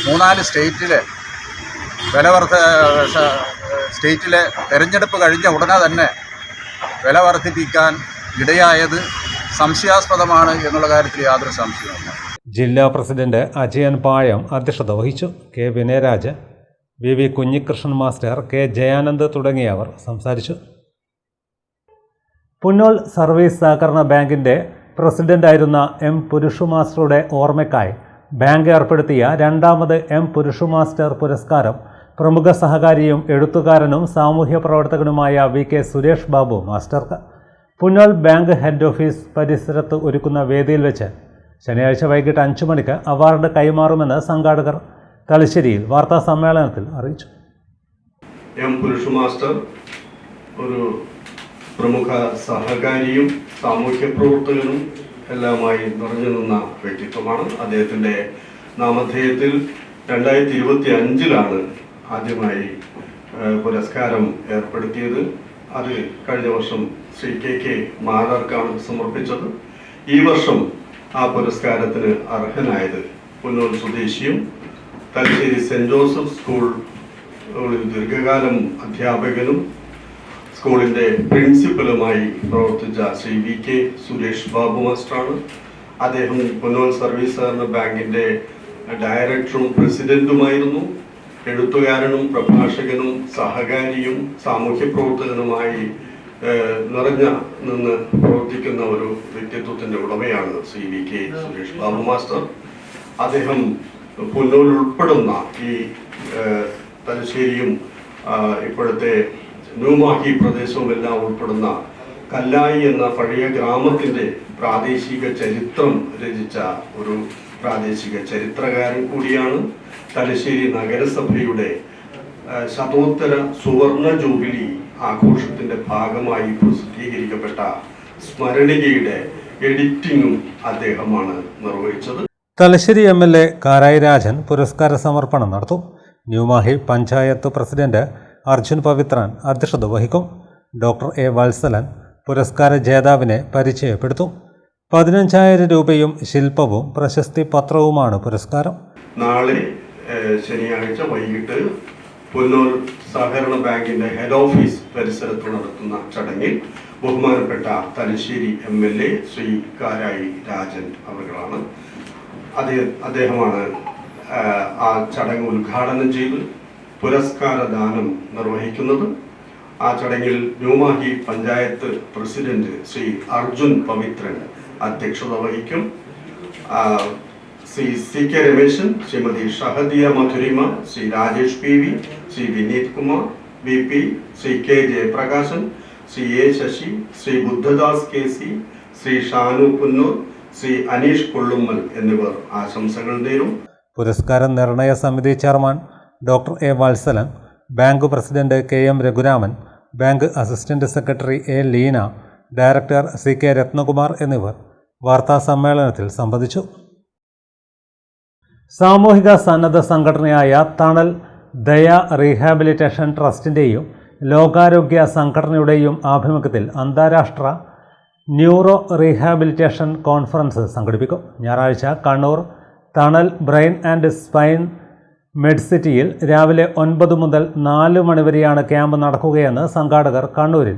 3-4 സ്റ്റേറ്റിലെ തെരഞ്ഞെടുപ്പ് കഴിഞ്ഞ ഉടനെ തന്നെ വില വർദ്ധിപ്പിക്കാൻ ഇടയായത് സംശയാസ്പദമാണ് എന്നുള്ള കാര്യത്തിൽ യാതൊരു സംശയവുമില്ല. ജില്ലാ പ്രസിഡന്റ് അജയൻ പായം അധ്യക്ഷത വഹിച്ചു. K Vinayaraj, VV Kunhikrishnan master, K Jayanand തുടങ്ങിയവർ സംസാരിച്ചു. പുന്നോൾ സർവീസ് സഹകരണ ബാങ്കിൻ്റെ പ്രസിഡന്റായിരുന്ന M പുരുഷു മാസ്റ്ററുടെ ഓർമ്മയ്ക്കായി ബാങ്ക് ഏർപ്പെടുത്തിയ 2ാമത് M പുരുഷു മാസ്റ്റർ പുരസ്കാരം പ്രമുഖ സഹകാരിയും എഴുത്തുകാരനും സാമൂഹ്യ പ്രവർത്തകനുമായ VK സുരേഷ് ബാബു മാസ്റ്റർക്ക് പുന്നോൾ ബാങ്ക് ഹെഡ് ഓഫീസ് പരിസരത്ത് ഒരുക്കുന്ന വേദിയിൽ വെച്ച് ശനിയാഴ്ച വൈകിട്ട് 5 മണിക്ക് അവാർഡ് കൈമാറുമെന്ന് സംഘാടകർ തലശ്ശേരിയിൽ വാർത്താ സമ്മേളനത്തിൽ അറിയിച്ചു. M പുരുഷു മാസ്റ്റർ ഒരു പ്രമുഖ സഹകാരിയും സാമൂഹ്യ പ്രവർത്തകനും എല്ലാമായി നിറഞ്ഞു നിന്ന വ്യക്തിത്വമാണ്. അദ്ദേഹത്തിൻ്റെ നാമധേയത്തിൽ 2025 ആദ്യമായി പുരസ്കാരം ഏർപ്പെടുത്തിയത്. അത് കഴിഞ്ഞ വർഷം ശ്രീ KK മാരാർക്കാണ് സമർപ്പിച്ചത്. ഈ വർഷം ആ പുരസ്കാരത്തിന് അർഹനായത് പുന്നോൾ സ്വദേശിയും തലശ്ശേരി സെൻറ് ജോസഫ് സ്കൂളിൽ ദീർഘകാലം അധ്യാപകനും സ്കൂളിൻ്റെ പ്രിൻസിപ്പലുമായി പ്രവർത്തിച്ച ശ്രീ VK സുരേഷ് ബാബു മാസ്റ്ററാണ്. അദ്ദേഹം പുന്നോൾ സർവീസ് സഹകരണ ബാങ്കിൻ്റെ ഡയറക്ടറും പ്രസിഡന്റുമായിരുന്നു. എഴുത്തുകാരനും പ്രഭാഷകനും സഹകാരിയും സാമൂഹ്യ പ്രവർത്തകനുമായി നിന്ന് പ്രവർത്തിക്കുന്ന ഒരു വ്യക്തിത്വത്തിൻ്റെ ഉടമയാണ് ശ്രീ VK സുരേഷ് ബാബു മാസ്റ്റർ. അദ്ദേഹം പുന്നോൾ ഉൾപ്പെടുന്ന ഈ തലശ്ശേരിയും ഇപ്പോഴത്തെ ന്യൂമാഹി പ്രദേശവുമെല്ലാം ഉൾപ്പെടുന്ന കല്ലായി എന്ന പഴയ ഗ്രാമത്തിൻ്റെ പ്രാദേശിക ചരിത്രം രചിച്ച ഒരു പ്രാദേശിക ചരിത്രകാരൻ കൂടിയാണ്. തലശ്ശേരി നഗരസഭയുടെ ശതോത്തര സുവർണ ജൂബിലി ആഘോഷത്തിൻ്റെ ഭാഗമായി പ്രസിദ്ധീകരിക്കപ്പെട്ട സ്മരണികയുടെ എഡിറ്റിംഗും അദ്ദേഹമാണ് നിർവഹിച്ചത്. തലശ്ശേരി MLA കാരായി രാജൻ പുരസ്കാര സമർപ്പണം നടത്തും. ന്യൂമാഹി പഞ്ചായത്ത് പ്രസിഡന്റ് അർജുൻ പവിത്രൻ അധ്യക്ഷത വഹിക്കും. ഡോക്ടർ എ വത്സലൻ പുരസ്കാര ജേതാവിനെ പരിചയപ്പെടുത്തും. 15,000 രൂപയും ശില്പവും പ്രശസ്തി പത്രവുമാണ് പുരസ്കാരം. നാളെ ശനിയാഴ്ച വൈകിട്ട് പുന്നൂർ സഹകരണ ബാങ്കിന്റെ ഹെഡ് ഓഫീസ് പരിസരത്ത് നടത്തുന്ന ചടങ്ങിൽ ബഹുമാനപ്പെട്ട തലശ്ശേരി MLA ശ്രീ കാരായി രാജൻ അവர்களാണ്. അദ്ദേഹമാണ് ആ ചടങ്ങ് ഉദ്ഘാടനം ചെയ്ത് പുരസ്കാര ദാനം നിർവഹിക്കുന്നത്. ആ ചടങ്ങിൽ ന്യൂമാഹി പഞ്ചായത്ത് പ്രസിഡന്റ് ശ്രീ അർജുൻ പവിത്രൻ അധ്യക്ഷത വഹിക്കും. Shri CK Rameshan, Shrimati Shahadiya Madhurima, Shri Rajesh PV, Shri Vineeth Kumar BP, Shri K Jayaprakashan, Shri A Sasi, Shri ബുദ്ധദാസ് KC, Shri Shanu Punnur, Shri Aneesh കൊള്ളുമ്മൽ എന്നിവർ ആശംസകൾ നേരും. പുരസ്കാര നിർണയ സമിതി chairman doctor A Valsalan, bank president KM Raghuraman, bank assistant secretary A Leena, director CK Ratnakumar എന്നിവർ വാർത്താ സമ്മേളനത്തിൽ സംബന്ധിച്ചു. സാമൂഹിക സന്നദ്ധ സംഘടനയായ തണൽ ദയ റീഹാബിലിറ്റേഷൻ ട്രസ്റ്റിൻ്റെയും ലോകാരോഗ്യ സംഘടനയുടെയും ആഭിമുഖ്യത്തിൽ അന്താരാഷ്ട്ര ന്യൂറോ റീഹാബിലിറ്റേഷൻ കോൺഫറൻസ് സംഘടിപ്പിക്കും. ഞായറാഴ്ച കണ്ണൂർ തണൽ ബ്രെയിൻ ആൻഡ് സ്പൈൻ മെഡ്സിറ്റിയിൽ രാവിലെ 9 മുതൽ 4 മണി വരെയാണ് ക്യാമ്പ് നടക്കുകയെന്ന് സംഘാടകർ കണ്ണൂരിൽ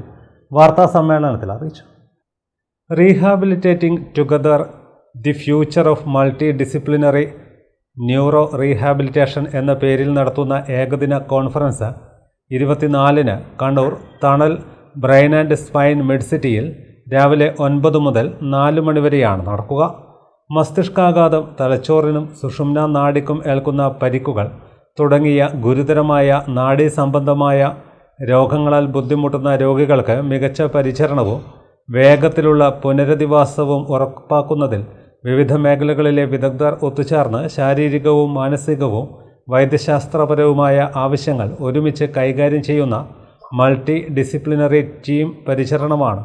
വാർത്താ സമ്മേളനത്തിൽ അറിയിച്ചു. Rehabilitating together the future of multidisciplinary neuro rehabilitation എന്ന പേരിൽ നടത്തുന്ന ഏകദിന കോൺഫറൻസ് 24-ന് കണ്ണൂർ തണൽ ബ്രെയിൻ ആൻഡ് സ്പൈൻ മെഡ്സിറ്റിയിൽ രാവിലെ 9 മുതൽ 4 മണി വരെയാണ് നടക്കുക. മസ്തിഷ്കാഘാതം, തലച്ചോറിനും സുഷുമ്ന നാഡിക്കും ഏൽക്കുന്ന പരിക്കുകൾ തുടങ്ങിയ ഗുരുതരമായ നാഡീസംബന്ധമായ രോഗങ്ങളാൽ ബുദ്ധിമുട്ടുന്ന രോഗികൾക്ക് മികച്ച പരിചരണവും വേഗത്തിലുള്ള പുനരധിവാസവും ഉറപ്പാക്കുന്നതിൽ വിവിധ മേഖലകളിലെ വിദഗ്ധർ ഒത്തുചേർന്ന് ശാരീരികവും മാനസികവും വൈദ്യശാസ്ത്രപരവുമായ ആവശ്യങ്ങൾ ഒരുമിച്ച് കൈകാര്യം ചെയ്യുന്ന മൾട്ടി ഡിസിപ്ലിനറി ടീം പരിചരണമാണ്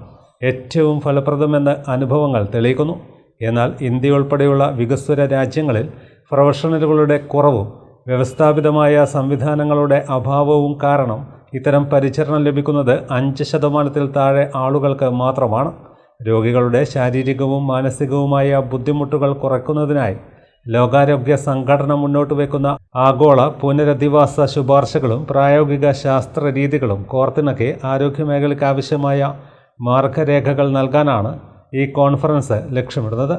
ഏറ്റവും ഫലപ്രദമെന്ന് അനുഭവങ്ങൾ തെളിയിക്കുന്നു. എന്നാൽ ഇന്ത്യ ഉൾപ്പെടെയുള്ള വികസ്വര രാജ്യങ്ങളിൽ പ്രൊഫഷണലുകളുടെ കുറവും വ്യവസ്ഥാപിതമായ സംവിധാനങ്ങളുടെ അഭാവവും കാരണം ഇത്തരം പരിചരണം ലഭിക്കുന്നത് 5% താഴെ ആളുകൾക്ക് മാത്രമാണ്. രോഗികളുടെ ശാരീരികവും മാനസികവുമായ ബുദ്ധിമുട്ടുകൾ കുറയ്ക്കുന്നതിനായി ലോകാരോഗ്യ സംഘടന മുന്നോട്ട് വയ്ക്കുന്ന ആഗോള പുനരധിവാസ ശുപാർശകളും പ്രായോഗിക ശാസ്ത്ര രീതികളും കോർത്തിണക്കി ആരോഗ്യമേഖലയ്ക്ക് ആവശ്യമായ മാർഗരേഖകൾ നൽകാനാണ് ഈ കോൺഫറൻസ് ലക്ഷ്യമിടുന്നത്.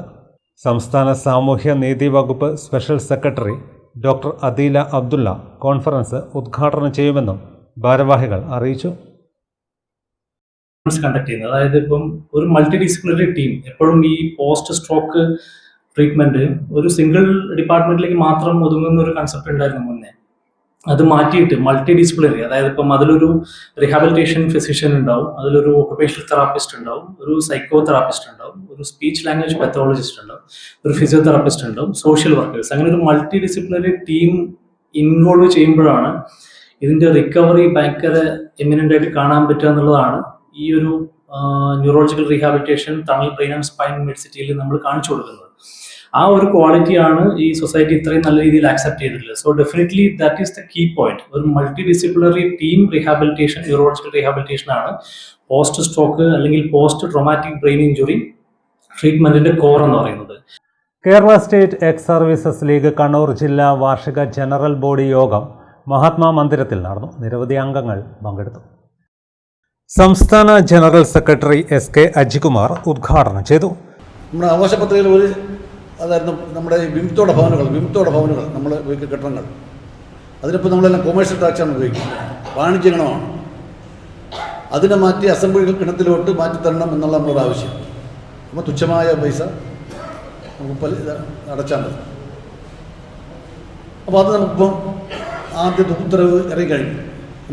സംസ്ഥാന സാമൂഹ്യ നീതി വകുപ്പ് special secretary doctor Adeela Abdulla conference ഉദ്ഘാടനം ചെയ്യുമെന്നും ഭാരവാഹികൾ അറിയിച്ചു. കണ്ടക്ട് ചെയ്യുന്നത്, അതായത് ഇപ്പം ഒരു മൾട്ടി ഡിസിപ്ലിനറി ടീം എപ്പോഴും ഈ പോസ്റ്റ് സ്ട്രോക്ക് ട്രീറ്റ്മെന്റ് ഒരു സിംഗിൾ ഡിപ്പാർട്ട്മെന്റിലേക്ക് മാത്രം ഒതുങ്ങുന്ന ഒരു കൺസെപ്റ്റ് ഉണ്ടായിരുന്നു മുന്നേ. അത് മാറ്റിയിട്ട് മൾട്ടി ഡിസിപ്ലിനറി, അതായത് ഇപ്പം അതിലൊരു റിഹാബിലിറ്റേഷൻ ഫിസിഷ്യൻ ഉണ്ടാവും, അതിലൊരു ഓക്കുപേഷണൽ തെറാപ്പിസ്റ്റ് ഉണ്ടാവും, ഒരു സൈക്കോ തെറാപ്പിസ്റ്റ് ഉണ്ടാവും, ഒരു സ്പീച്ച് ലാംഗ്വേജ് പാത്തോളജിസ്റ്റ് ഉണ്ടാവും, ഒരു ഫിസിയോതെറാപ്പിസ്റ്റ് ഉണ്ടാവും, സോഷ്യൽ വർക്കേഴ്സ്, അങ്ങനെ ഒരു മൾട്ടി ഡിസിപ്ലിനറി ടീം ഇൻവോൾവ് ചെയ്യുമ്പോഴാണ് ഇതിന്റെ റിക്കവറി ഭയങ്കര എമിനന്റ് ആയിട്ട് കാണാൻ പറ്റുക എന്നുള്ളതാണ് ഈ ഒരു ന്യൂറോളജിക്കൽ റീഹാബിലിറ്റേഷൻ തണൽ ബ്രെയിൻ ആൻഡ് സ്പൈൻ മെഡിസിറ്റിയിൽ നമ്മൾ കാണിച്ചു കൊടുക്കുന്നത്. ആ ഒരു ക്വാളിറ്റിയാണ് ഈ സൊസൈറ്റി ഇത്രയും നല്ല രീതിയിൽ ആക്സെപ്റ്റ് ചെയ്തിട്ടുള്ളത്. So definitely that is the key point. ഒരു multi disciplinary team rehabilitation, neurological rehabilitation ആണ് പോസ്റ്റ് സ്ട്രോക്ക് അല്ലെങ്കിൽ പോസ്റ്റ് ട്രോമാറ്റിക് ബ്രെയിൻ ഇഞ്ചുറി ട്രീറ്റ്മെന്റിന്റെ കോർ എന്ന് പറയുന്നത്. Kerala state ex services league Kannur ജില്ലാ വാർഷിക ജനറൽ ബോഡി യോഗം മഹാത്മാ മന്ദിരത്തിൽ നടന്നു. നിരവധി അംഗങ്ങൾ പങ്കെടുത്തു. സംസ്ഥാന ജനറൽ സെക്രട്ടറി SK അജികുമാർ ഉദ്ഘാടനം ചെയ്തു. നമ്മുടെ അവകാശപത്രികയിൽ ഒരു അതായിരുന്നു നമ്മുടെ വിമുക്തോട ഭവനുകൾ നമ്മൾ ഉപയോഗിക്കുന്ന കെട്ടിടങ്ങൾ, അതിനിപ്പോൾ നമ്മളെല്ലാം കൊമേഴ്ഷ്യൽ ടാക്സാണ് ഉപയോഗിക്കുന്നത്, വാണിജ്യ ഗണമാണ്. അതിനെ മാറ്റി അസംബ്ലി ഗണത്തിലോട്ട് മാറ്റി തരണം എന്നുള്ള നമ്മുടെ ആവശ്യം. അപ്പോൾ തുച്ഛമായ പൈസ നമുക്ക് അടച്ചാൽ മതി. അപ്പോൾ അത് നമുക്കിപ്പം ആദ്യത്തെ ഉത്തരവ് ഇറങ്ങിക്കഴിഞ്ഞു.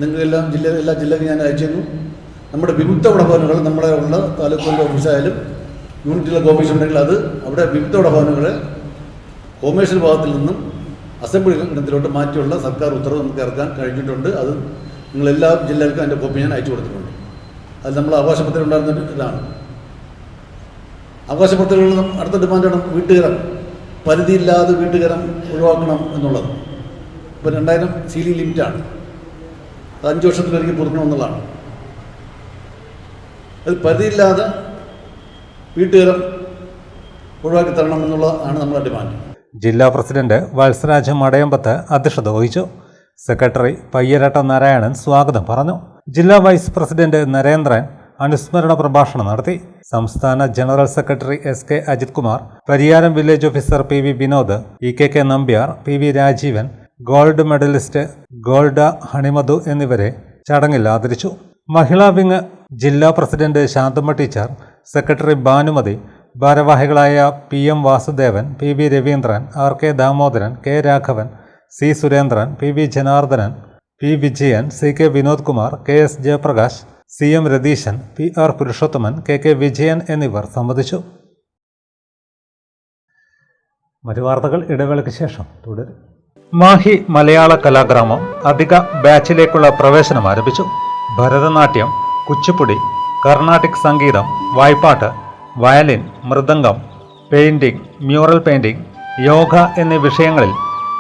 നിങ്ങളെല്ലാം എല്ലാ ജില്ലയ്ക്കും ഞാൻ അയച്ചിരുന്നു. നമ്മുടെ വിമുക്ത ഭവനുകൾ നമ്മുടെ ഉള്ള താലൂക്കിൻ്റെ ഓഫീസായാലും യൂണിറ്റിലെ കോമേഴ്സ് ഉണ്ടെങ്കിൽ അത് അവിടെ വിമുക്ത ഭവനുകളെ കൊമേഴ്ഷ്യൽ ഭാഗത്തിൽ നിന്നും അസംബ്ലി ഗണത്തിലോട്ട് മാറ്റിയുള്ള സർക്കാർ ഉത്തരവ് നമുക്ക് ഇറക്കാൻ കഴിഞ്ഞിട്ടുണ്ട്. അത് നിങ്ങളെല്ലാ ജില്ലകൾക്കും അതിൻ്റെ കോപ്പി ഞാൻ അയച്ചു കൊടുത്തിട്ടുണ്ട്. അത് നമ്മൾ അവകാശപത്രിക ഉണ്ടായിരുന്ന ഇതാണ്. അവകാശപത്രികകളിൽ അടുത്ത ഡിമാൻഡാണ് വീട്ടുകരം, പരിധിയില്ലാതെ വീട്ടുകരം ഒഴിവാക്കണം എന്നുള്ളത്. ഇപ്പോൾ 2000 സീലിംഗ് ലിമിറ്റാണ്. അത് 5 വർഷത്തിലൊരിക്കൽ പുതുക്കണമെന്നുള്ളതാണ്. അത് പരിധിയില്ലാതെ വീട്ടുകാരം ഒഴിവാക്കി തരണം എന്നുള്ളതാണ് നമ്മുടെ ഡിമാൻഡ്. ജില്ലാ പ്രസിഡന്റ് വത്സരാജ് മടയമ്പത്ത് അധ്യക്ഷത വഹിച്ചു. സെക്രട്ടറി പയ്യരട്ട നാരായണൻ സ്വാഗതം പറഞ്ഞു. ജില്ലാ വൈസ് പ്രസിഡന്റ് നരേന്ദ്രൻ അനുസ്മരണ പ്രഭാഷണം നടത്തി. സംസ്ഥാന general secretary SK Ajith Kumar, Pariyaram village officer PV Vinod, EKK Nambiar, PV Rajeevan, gold medalist ഗോൾഡ ഹണിമധു എന്നിവരെ ചടങ്ങിൽ ആദരിച്ചു. മഹിളാ വിങ് ജില്ലാ president Shanthamma teacher, secretary Bhanumathi, ഭാരവാഹികളായ PM Vasudevan, PV Raveendran, RK Damodaran, K Raghavan, C Surendran, PV Janardhanan, P Vijayan, CK Vinod Kumar, KS Jayaprakash, CM Ratheeshan, PR Purushothaman, KK Vijayan എന്നിവർ സംബന്ധിച്ചു. മറ്റു വാർത്തകൾ ഇടവേളയ്ക്ക് ശേഷം തുടരും. മാഹി മലയാള കലാഗ്രാമം അധിക ബാച്ചിലേക്കുള്ള പ്രവേശനം ആരംഭിച്ചു. ഭരതനാട്യം, കുച്ചിപ്പുടി, കർണാട്ടിക് സംഗീതം, വായ്പാട്ട്, violin, mridangam, painting, mural painting, yoga എന്നീ വിഷയങ്ങളിൽ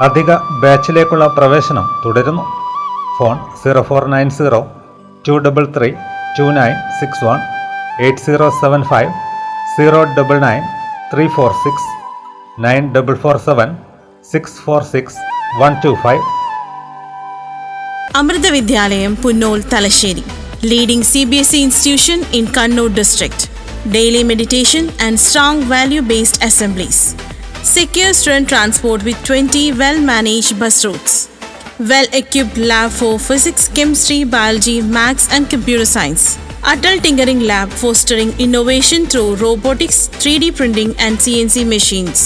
അധിക ബാച്ചിലേക്കുള്ള പ്രവേശനം തുടരുന്നു. ഫോൺ 0490 233 2961 8075 099 346 9447 646 125. അമൃത വിദ്യാലയം Punnol Thalassery, leading CBSE institution in Kannur district. Daily meditation and strong value-based assemblies. Secure student transport with 20 well-managed bus routes. Well-equipped lab for physics, chemistry, biology, maths and computer science. Adult tinkering lab fostering innovation through robotics, 3D printing and CNC machines.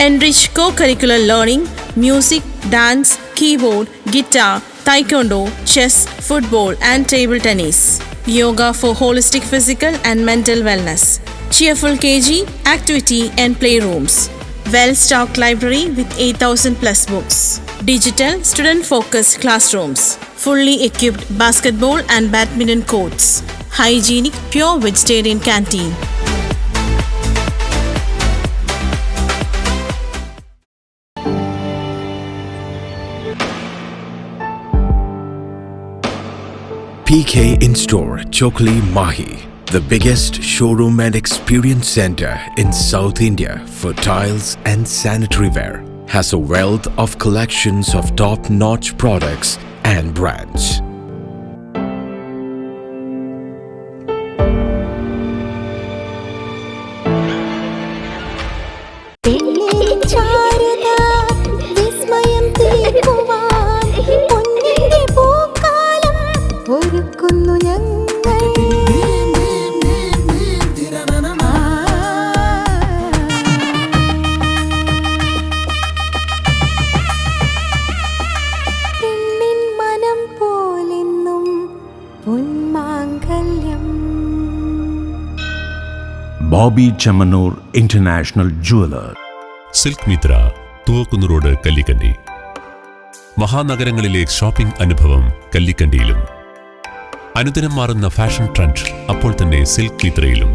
Enriched co-curricular learning, music, dance, keyboard, guitar, taekwondo, chess, football and table tennis. Yoga for holistic physical and mental wellness. Cheerful KG, activity and playrooms. Well-stocked library with 8,000 plus books. Digital, student-focused classrooms. Fully equipped basketball and badminton courts. Hygienic, pure vegetarian canteen. PK In-Store, Chokli, Mahi, the biggest showroom and experience center in South India for tiles and sanitary ware, has a wealth of collections of top-notch products and brands. Boby Chemmanur international jeweller. Silk Mithra, Thuvakkunnu road, Kallikandi. മഹാനഗരങ്ങളിലെ shopping അനുഭവം കല്ലിക്കണ്ടിയിലും. അനുദിനം മാറുന്ന fashion trend അപ്പോൾ തന്നെ silk മിത്രയിലും.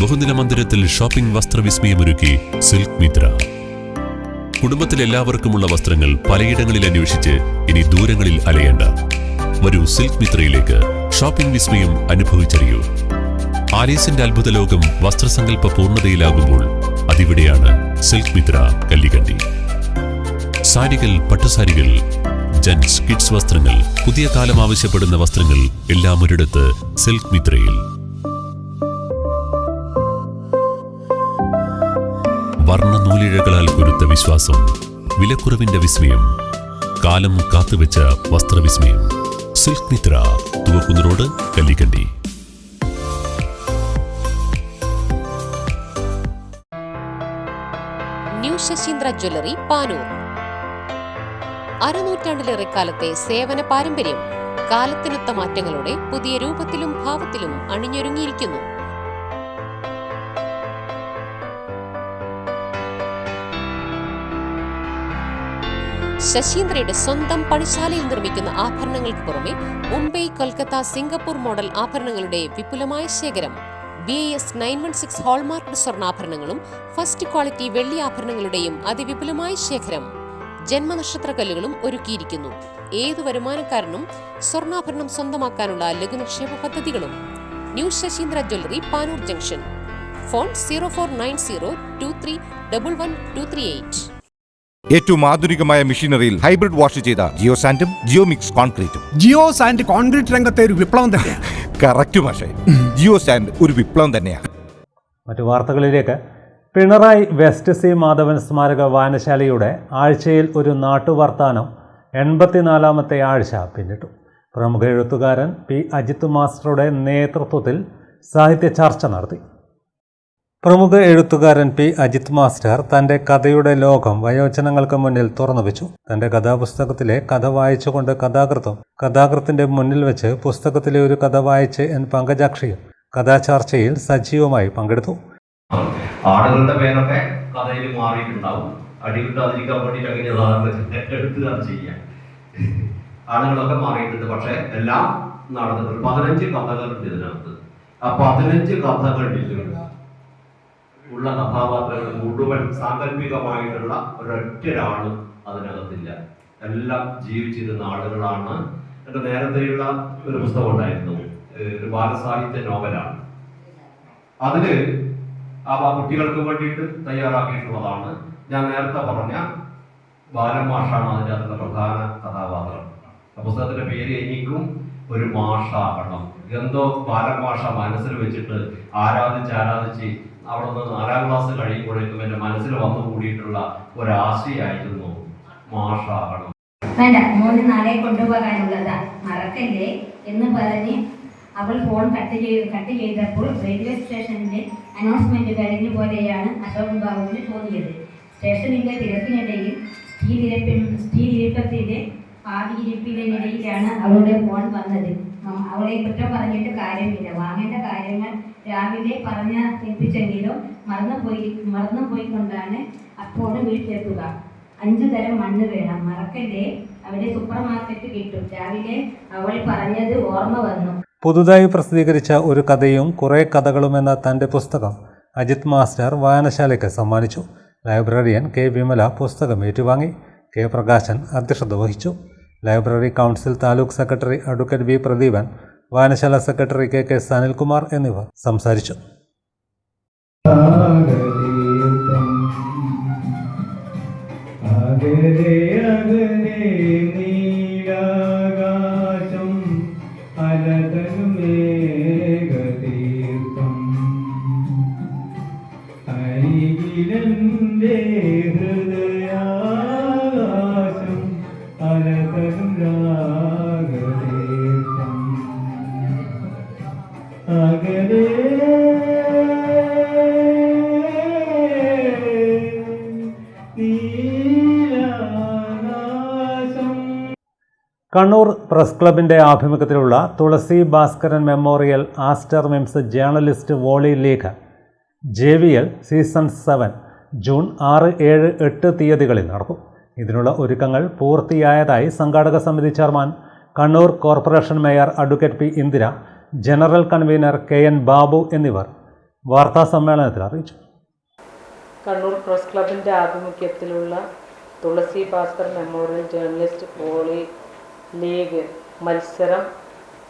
ബഹുനില മന്ദിരത്തിൽ shopping വസ്ത്രവിസ്മയമൊരുക്കി silk Mitra. കുടുംബത്തിലെല്ലാവർക്കുമുള്ള വസ്ത്രങ്ങൾ പലയിടങ്ങളിൽ അന്വേഷിച്ച് ഇനി ദൂരങ്ങളിൽ അലയേണ്ട. വരൂ സിൽക്ക് മിത്രയിലേക്ക്. ഷോപ്പിംഗ് വിസ്മയം അനുഭവിച്ചറിയൂ. ആലീസിന്റെ അത്ഭുത ലോകം വസ്ത്രസങ്കല്പ പൂർണ്ണതയിലാകുമ്പോൾ അതിവിടെയാണ് സിൽക്ക് മിത്ര, കല്ലിക്കണ്ടി. സാരികൾ, പട്ടുസാരികൾ, ജെന്റ്സ്, കിഡ്സ് വസ്ത്രങ്ങൾ, പുതിയ കാലം ആവശ്യപ്പെടുന്ന വസ്ത്രങ്ങൾ എല്ലാം ഒരിടത്ത് സിൽക്ക് മിത്രയിൽ. വർണ്ണ നൂലിഴകളാൽ കുരുത്ത വിശ്വാസം, വിലക്കുറവിന്റെ വിസ്മയം, കാലം കാത്തുവെച്ച വസ്ത്രവിസ്മയം. Silk Mithra, Thuvakkunnu road, Kallikandi. New Sasheendra jewellery, Panoor. അരനൂറ്റാണ്ടിലേറെ കാലത്തെ സേവന പാരമ്പര്യം കാലത്തിനൊത്ത മാറ്റങ്ങളോടെ പുതിയ രൂപത്തിലും ഭാവത്തിലും അണിഞ്ഞൊരുങ്ങിയിരിക്കുന്നു. ശശീന്ദ്രയുടെ സ്വന്തം പണിശാലയിൽ നിർമ്മിക്കുന്ന ആഭരണങ്ങൾക്ക് പുറമെ മുംബൈ, കൊൽക്കത്ത, സിംഗപ്പൂർ മോഡൽ ആഭരണങ്ങളുടെ വിപുലമായ ശേഖരം. BIS 916 ഹോൾമാർക്ക് സ്വർണ്ണാഭരണങ്ങളും ഫസ്റ്റ് ക്വാളിറ്റി വെള്ളി ആഭരണങ്ങളുടെയും അതിവിപുലമായ ശേഖരം. ജന്മനക്ഷത്രക്കല്ലുകളും ഒരുക്കിയിരിക്കുന്നു. ഏതു വരുമാനക്കാരനും സ്വർണ്ണാഭരണം സ്വന്തമാക്കാനുള്ള ലഘുനിക്ഷേപ പദ്ധതികളും. New Sasheendra jewellery, Panoor junction. Phone 049023112338. ഏറ്റവും ആധുനികമായ മെഷീനറിയിൽ ഹൈബ്രിഡ് വാഷ് ചെയ്ത ജിയോ സാൻഡും ജിയോ മിക്സ് കോൺക്രീറ്റും. ജിയോ സാൻഡ് കോൺക്രീറ്റ് രംഗത്തെ ഒരു വിപ്ലവം തന്നെയാണ്. കറക്റ്റ് മാഷേ, ജിയോ സാൻഡ് ഒരു വിപ്ലവം തന്നെയാണ്. മറ്റു വാർത്തകളിലേക്ക്. പിണറായി വെസ്റ്റ് സി മാധവൻ സ്മാരക വായനശാലയുടെ ആഴ്ചയിൽ ഒരു നാട്ടുവർത്താനം 84ാമത്തെ ആഴ്ച പിന്നിട്ടു. പ്രമുഖ എഴുത്തുകാരൻ പി അജിത്ത് മാസ്റ്ററുടെ നേതൃത്വത്തിൽ സാഹിത്യ ചർച്ച നടത്തി. പ്രമുഖ എഴുത്തുകാരൻ പി അജിത്ത് മാസ്റ്റർ തൻ്റെ കഥയുടെ ലോകം വയോജനങ്ങൾക്ക് മുന്നിൽ തുറന്നുവെച്ചു. തൻ്റെ കഥാപുസ്തകത്തിലെ കഥ വായിച്ചുകൊണ്ട് കഥാകൃത്തിൻ്റെ മുന്നിൽ വെച്ച് പുസ്തകത്തിലെ ഒരു കഥ വായിച്ച് എൻ പങ്കജാക്ഷിയും കഥാചർച്ചയിൽ സജീവമായി പങ്കെടുത്തു. ആളുകളുടെ പേരൊക്കെ കഥയിൽ മാറിയിട്ടുണ്ടാവും. അടികിട്ടാതിരിക്കാൻ വേണ്ടിയിട്ട് അങ്ങനെ എടുത്തുകാർ ചെയ്യാം. ആളുകളൊക്കെ മാറിയിട്ടുണ്ട്. പക്ഷെ എല്ലാം നടന്നിട്ടുണ്ട്. 15 കഥകളുണ്ട് ഇതിനകത്ത്. ആ 15 കഥകളിൽ ഉള്ള കഥാപാത്രങ്ങൾ മുഴുവൻ സാങ്കല്പികമായിട്ടുള്ള ഒരൊറ്റൊരാളും അതിനകത്തില്ല. എല്ലാം ജീവിച്ചിരുന്ന ആളുകളാണ്. എൻ്റെ നേരത്തെയുള്ള ഒരു പുസ്തകം ഉണ്ടായിരുന്നു, ഒരു ബാലസാഹിത്യ നോവലാണ്. അതില് ആ കുട്ടികൾക്ക് വേണ്ടിയിട്ട് തയ്യാറാക്കിയിട്ടുള്ളതാണ്. ഞാൻ നേരത്തെ പറഞ്ഞ ബാലൻ മാഷാണ് അതിൻ്റെ അകത്തുള്ള പ്രധാന കഥാപാത്രം. ആ പുസ്തകത്തിന്റെ പേര് എനിക്കും ഒരു മാഷാകണം. എന്തോ ബാലൻ മാഷ മനസ്സിൽ വെച്ചിട്ട് ആരാധിച്ച് അവിടെ നിന്ന് 4ാം ക്ലാസ് കഴിയുമ്പോഴേക്കും എൻ്റെ മനസ്സിൽ വന്നു കൂടിയിട്ടുള്ള ഒരാശയായിരുന്നു മാഷാകണം. വേണ്ട, 3 നാളെ കൊണ്ടുപോകാനുള്ളതാ, മറക്കല്ലേ എന്ന് പറഞ്ഞ് അവൾ ഫോൺ കട്ട് ചെയ്തപ്പോൾ റെയിൽവേ സ്റ്റേഷനിലെ അനൗൺസ്മെന്റ് കഴിഞ്ഞ പോലെയാണ് അശോക് ബാബുവിന് തോന്നിയത്. സ്റ്റേഷനിലെ തിരക്കിനിടയിൽ സ്റ്റീലിരിപ്പത്തിന്റെ പാതിയിരിപ്പിനിടയിലാണ് അവളുടെ ഫോൺ വന്നത്. അവളെ കുറ്റം പറഞ്ഞിട്ട് കാര്യമില്ല. വാങ്ങേണ്ട കാര്യങ്ങൾ രാവിലെ പറഞ്ഞ ഏൽപ്പിച്ചെങ്കിലും മറന്നുപോയിക്കൊണ്ടാണ് അപ്പോഴും വീട്ടിലെത്തുക. 5 തരം മണ്ണ് വേണം, മറക്കല്ലേ, അവിടെ സൂപ്പർ മാർക്കറ്റ് കിട്ടും. രാവിലെ അവൾ പറഞ്ഞത് ഓർമ്മ വന്നു. പുതുതായി പ്രസിദ്ധീകരിച്ച ഒരു കഥയും കുറേ കഥകളും എന്ന തൻ്റെ പുസ്തകം അജിത്ത് മാസ്റ്റർ വായനശാലയ്ക്ക് സമ്മാനിച്ചു. ലൈബ്രറിയൻ കെ വിമല പുസ്തകം ഏറ്റുവാങ്ങി. കെ പ്രകാശൻ അധ്യക്ഷത വഹിച്ചു. Library council taluk secretary advocate V Pradeepan, വായനശാല സെക്രട്ടറി കെ കെ സനിൽകുമാർ എന്നിവർ സംസാരിച്ചു. കണ്ണൂർ പ്രസ് ക്ലബിൻ്റെ ആഭിമുഖ്യത്തിലുള്ള Thulasi Bhaskaran memorial Aster MIMS journalist volley league JVL season 7 June 6, 7, 8 തീയതികളിൽ നടക്കും. ഇതിനുള്ള ഒരുക്കങ്ങൾ പൂർത്തിയായതായി സംഘാടക സമിതി chairman Kannur corporation mayor advocate P Indira, general convener KN Babu എന്നിവർ വാർത്താസമ്മേളനത്തിൽ അറിയിച്ചു. കണ്ണൂർ പ്രസ് ക്ലബിൻ്റെ ആഭിമുഖ്യത്തിലുള്ള Thulasi Bhaskar memorial journalist volley league മത്സരം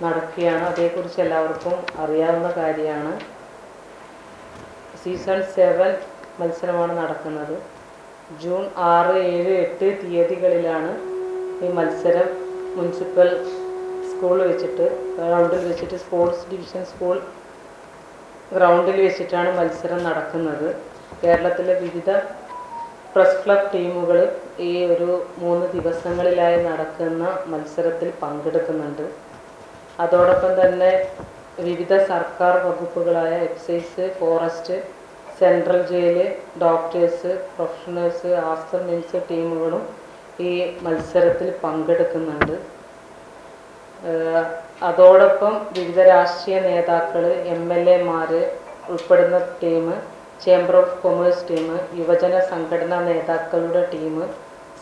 നടക്കുകയാണ്. അതേക്കുറിച്ച് എല്ലാവർക്കും അറിയാവുന്ന കാര്യമാണ്. സീസൺ 7 മത്സരമാണ് നടക്കുന്നത്. ജൂൺ 6, 7, 8 തീയതികളിലാണ് ഈ മത്സരം മുനിസിപ്പൽ സ്കൂളിൽ വെച്ചിട്ട് ഗ്രൗണ്ടിൽ വെച്ചിട്ട് സ്പോർട്സ് ഡിവിഷൻ സ്കൂൾ ഗ്രൗണ്ടിൽ വെച്ചിട്ടാണ് മത്സരം നടക്കുന്നത്. കേരളത്തിലെ വിവിധ പ്രസ് ക്ലബ് ടീമുകൾ ഈ ഒരു 3 ദിവസങ്ങളിലായി നടക്കുന്ന മത്സരത്തിൽ പങ്കെടുക്കുന്നുണ്ട്. അതോടൊപ്പം തന്നെ വിവിധ സർക്കാർ വകുപ്പുകളായ excise, forest, central jail, doctors, professionals, Aster MIMS ടീമുകളും ഈ മത്സരത്തിൽ പങ്കെടുക്കുന്നുണ്ട്. അതോടൊപ്പം വിവിധ രാഷ്ട്രീയ നേതാക്കൾ, MLA-മാർ ഉൾപ്പെടുന്ന team, chamber of commerce team, യുവജന സംഘടനാ നേതാക്കളുടെ ടീം,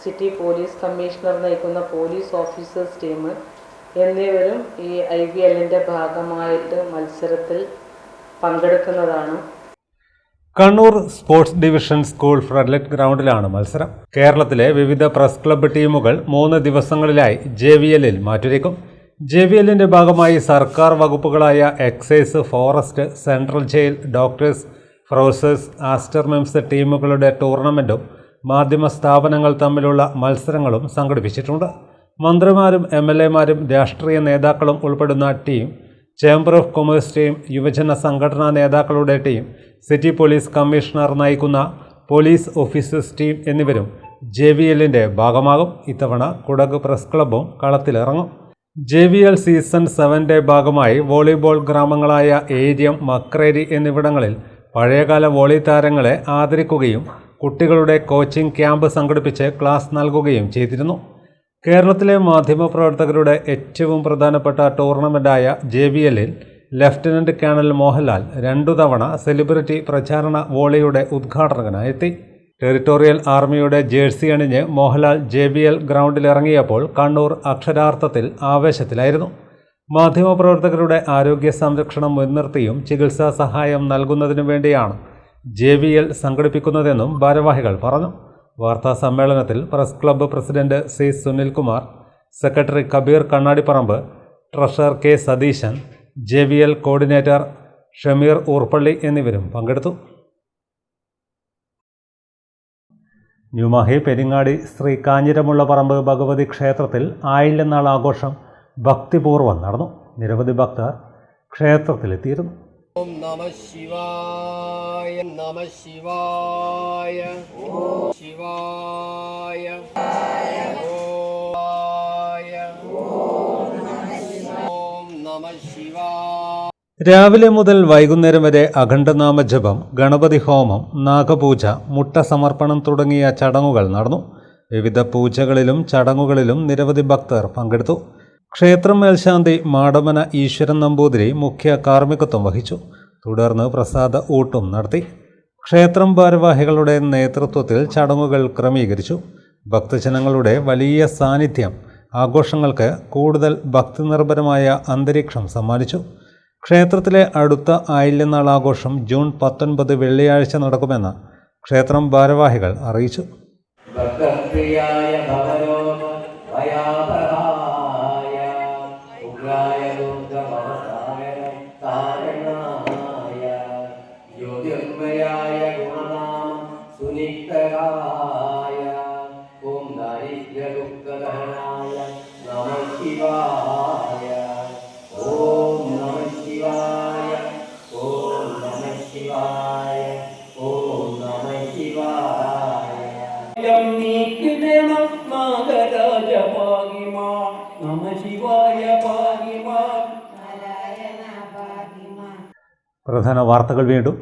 സിറ്റി പോലീസ് കമ്മീഷണർ നയിക്കുന്ന പോലീസ് ഓഫീസേഴ്സ് ടീം എന്നിവരും ഈ IVL ഭാഗമായിട്ട് മത്സരത്തിൽ പങ്കെടുക്കുന്നതാണ്. Kannur sports division school floodlight ഗ്രൗണ്ടിലാണ് മത്സരം. കേരളത്തിലെ വിവിധ പ്രസ് ക്ലബ്ബ് ടീമുകൾ 3 ദിവസങ്ങളിലായി JVLൽ മാറ്റുരയ്ക്കും. JVLന്റെ ഭാഗമായി സർക്കാർ വകുപ്പുകളായ excise, forest, central jail, doctors, ഫ്രോസേഴ്സ്, ആസ്റ്റർ മിംസ് ടീമുകളുടെ ടൂർണമെൻറ്റും മാധ്യമ സ്ഥാപനങ്ങൾ തമ്മിലുള്ള മത്സരങ്ങളും സംഘടിപ്പിച്ചിട്ടുണ്ട്. മന്ത്രിമാരും MLAമാരും രാഷ്ട്രീയ നേതാക്കളും ഉൾപ്പെടുന്ന team, chamber of commerce team, യുവജന സംഘടനാ നേതാക്കളുടെ ടീം, സിറ്റി പോലീസ് കമ്മീഷണർ നയിക്കുന്ന പോലീസ് ഓഫീസേഴ്സ് ടീം എന്നിവരും JVLന്റെ ഭാഗമാകും. ഇത്തവണ കുടക് പ്രസ് ക്ലബ്ബും കളത്തിലിറങ്ങും. JVL സീസൺ 7ന്റെ ഭാഗമായി വോളിബോൾ ഗ്രാമങ്ങളായ ഏരിയം, മക്രേരി എന്നിവിടങ്ങളിൽ പഴയകാല വോളി താരങ്ങളെ ആദരിക്കുകയും കുട്ടികളുടെ കോച്ചിംഗ് ക്യാമ്പ് സംഘടിപ്പിച്ച് ക്ലാസ് നൽകുകയും ചെയ്തിരുന്നു. കേരളത്തിലെ മാധ്യമപ്രവർത്തകരുടെ ഏറ്റവും പ്രധാനപ്പെട്ട ടൂർണമെൻ്റായ JVLൽ ലഫ്റ്റനന്റ് കേണൽ മോഹൻലാൽ 2 തവണ സെലിബ്രിറ്റി പ്രചാരണ വോളിയുടെ ഉദ്ഘാടകനായെത്തി. ടെറിട്ടോറിയൽ ആർമിയുടെ ജേഴ്സി അണിഞ്ഞ് മോഹൻലാൽ JVL ഗ്രൗണ്ടിലിറങ്ങിയപ്പോൾ കണ്ണൂർ അക്ഷരാർത്ഥത്തിൽ ആവേശത്തിലായിരുന്നു. മാധ്യമപ്രവർത്തകരുടെ ആരോഗ്യ സംരക്ഷണം മുൻനിർത്തിയും ചികിത്സാ സഹായം നൽകുന്നതിനു വേണ്ടിയാണ് JVL സംഘടിപ്പിക്കുന്നതെന്നും ഭാരവാഹികൾ പറഞ്ഞു. വാർത്താ സമ്മേളനത്തിൽ press club president C. Sunilkumar, secretary Kabeer Kannadiparamba, treasurer K. Satheesan, JVL coordinator Shameer Oorppally എന്നിവരും പങ്കെടുത്തു. ന്യൂമാഹി പെരിങ്ങാടി ശ്രീ കാഞ്ഞിരമുള്ളപറമ്പ് ഭഗവതി ക്ഷേത്രത്തിൽ ആയില്യനാൾ ആഘോഷം ഭക്തിപൂർവ്വം നടന്നു. നിരവധി ഭക്തർ ക്ഷേത്രത്തിലെത്തിയിരുന്നു. ഓം നമഃ ശിവായ, നമഃ ശിവായ, ഓം ശിവായ, ഓം നമഃ ശിവായ. രാവിലെ മുതൽ വൈകുന്നേരം വരെ അഖണ്ഡനാമജപം, ഗണപതി ഹോമം, നാഗപൂജ, മുട്ട സമർപ്പണം തുടങ്ങിയ ചടങ്ങുകൾ നടന്നു. വിവിധ പൂജകളിലും ചടങ്ങുകളിലും നിരവധി ഭക്തർ പങ്കെടുത്തു. ക്ഷേത്രം മേൽശാന്തി മാടമന ഈശ്വരൻ നമ്പൂതിരി മുഖ്യ കാർമ്മികത്വം വഹിച്ചു. തുടർന്ന് പ്രസാദ ഊട്ടും നടത്തി. ക്ഷേത്രം ഭാരവാഹികളുടെ നേതൃത്വത്തിൽ ചടങ്ങുകൾ ക്രമീകരിച്ചു. ഭക്തജനങ്ങളുടെ വലിയ സാന്നിധ്യം ആഘോഷങ്ങൾക്ക് കൂടുതൽ ഭക്തിനിർഭരമായ അന്തരീക്ഷം സമ്മാനിച്ചു. ക്ഷേത്രത്തിലെ അടുത്ത ആയില്യനാൾ ആഘോഷം ജൂൺ 19 വെള്ളിയാഴ്ച നടക്കുമെന്ന് ക്ഷേത്രം ഭാരവാഹികൾ അറിയിച്ചു. പ്രധാന വാർത്തകൾ വീണ്ടും.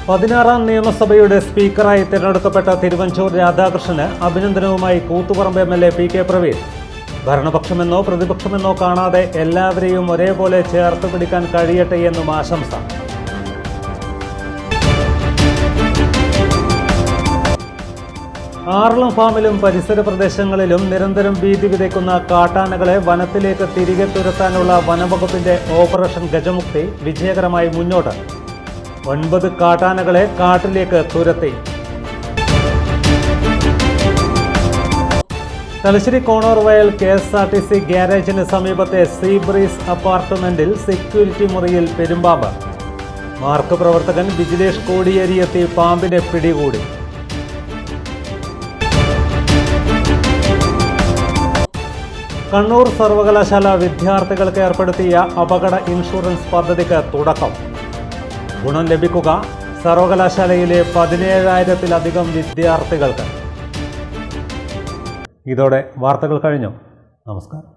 16ാം നിയമസഭയുടെ സ്പീക്കറായി തിരഞ്ഞെടുക്കപ്പെട്ട തിരുവഞ്ചൂർ രാധാകൃഷ്ണന് അഭിനന്ദനവുമായി കൂത്തുപറമ്പ് MLA PK പ്രവീൺ. ഭരണപക്ഷമെന്നോ പ്രതിപക്ഷമെന്നോ കാണാതെ എല്ലാവരെയും ഒരേപോലെ ചേർത്ത് പിടിക്കാൻ കഴിയട്ടെ എന്നും ആശംസ. ആറളം ഫാമിലും പരിസര പ്രദേശങ്ങളിലും നിരന്തരം ഭീതി വിതയ്ക്കുന്ന കാട്ടാനകളെ വനത്തിലേക്ക് തിരികെ തുരത്താനുള്ള വനംവകുപ്പിന്റെ ഓപ്പറേഷൻ ഗജമുക്തി വിജയകരമായി മുന്നോട്ട്. 9 കാട്ടാനകളെ കാട്ടിലേക്ക് തുരത്തി. തലശ്ശേരി കോണൂർവയൽ KSRTC ഗ്യാരേജിന് സമീപത്തെ സീ ബ്രീസ് അപ്പാർട്ട്മെന്റിൽ സെക്യൂരിറ്റി മുറിയിൽ പെരുമ്പാമ്പ്. മാർക്ക് പ്രവർത്തകൻ വിജിലേഷ് കോടിയേരിയെത്തി പാമ്പിനെ പിടികൂടി. കണ്ണൂർ സർവകലാശാല വിദ്യാർത്ഥികൾക്ക് ഏർപ്പെടുത്തിയ അപകട ഇൻഷുറൻസ് പദ്ധതിക്ക് തുടക്കം. ഗുണം ലഭിക്കുക സർവകലാശാലയിലെ 17,000-ത്തിലധികം വിദ്യാർത്ഥികൾക്ക്. ഇതോടെ വാർത്തകൾ കഴിഞ്ഞു. നമസ്കാരം.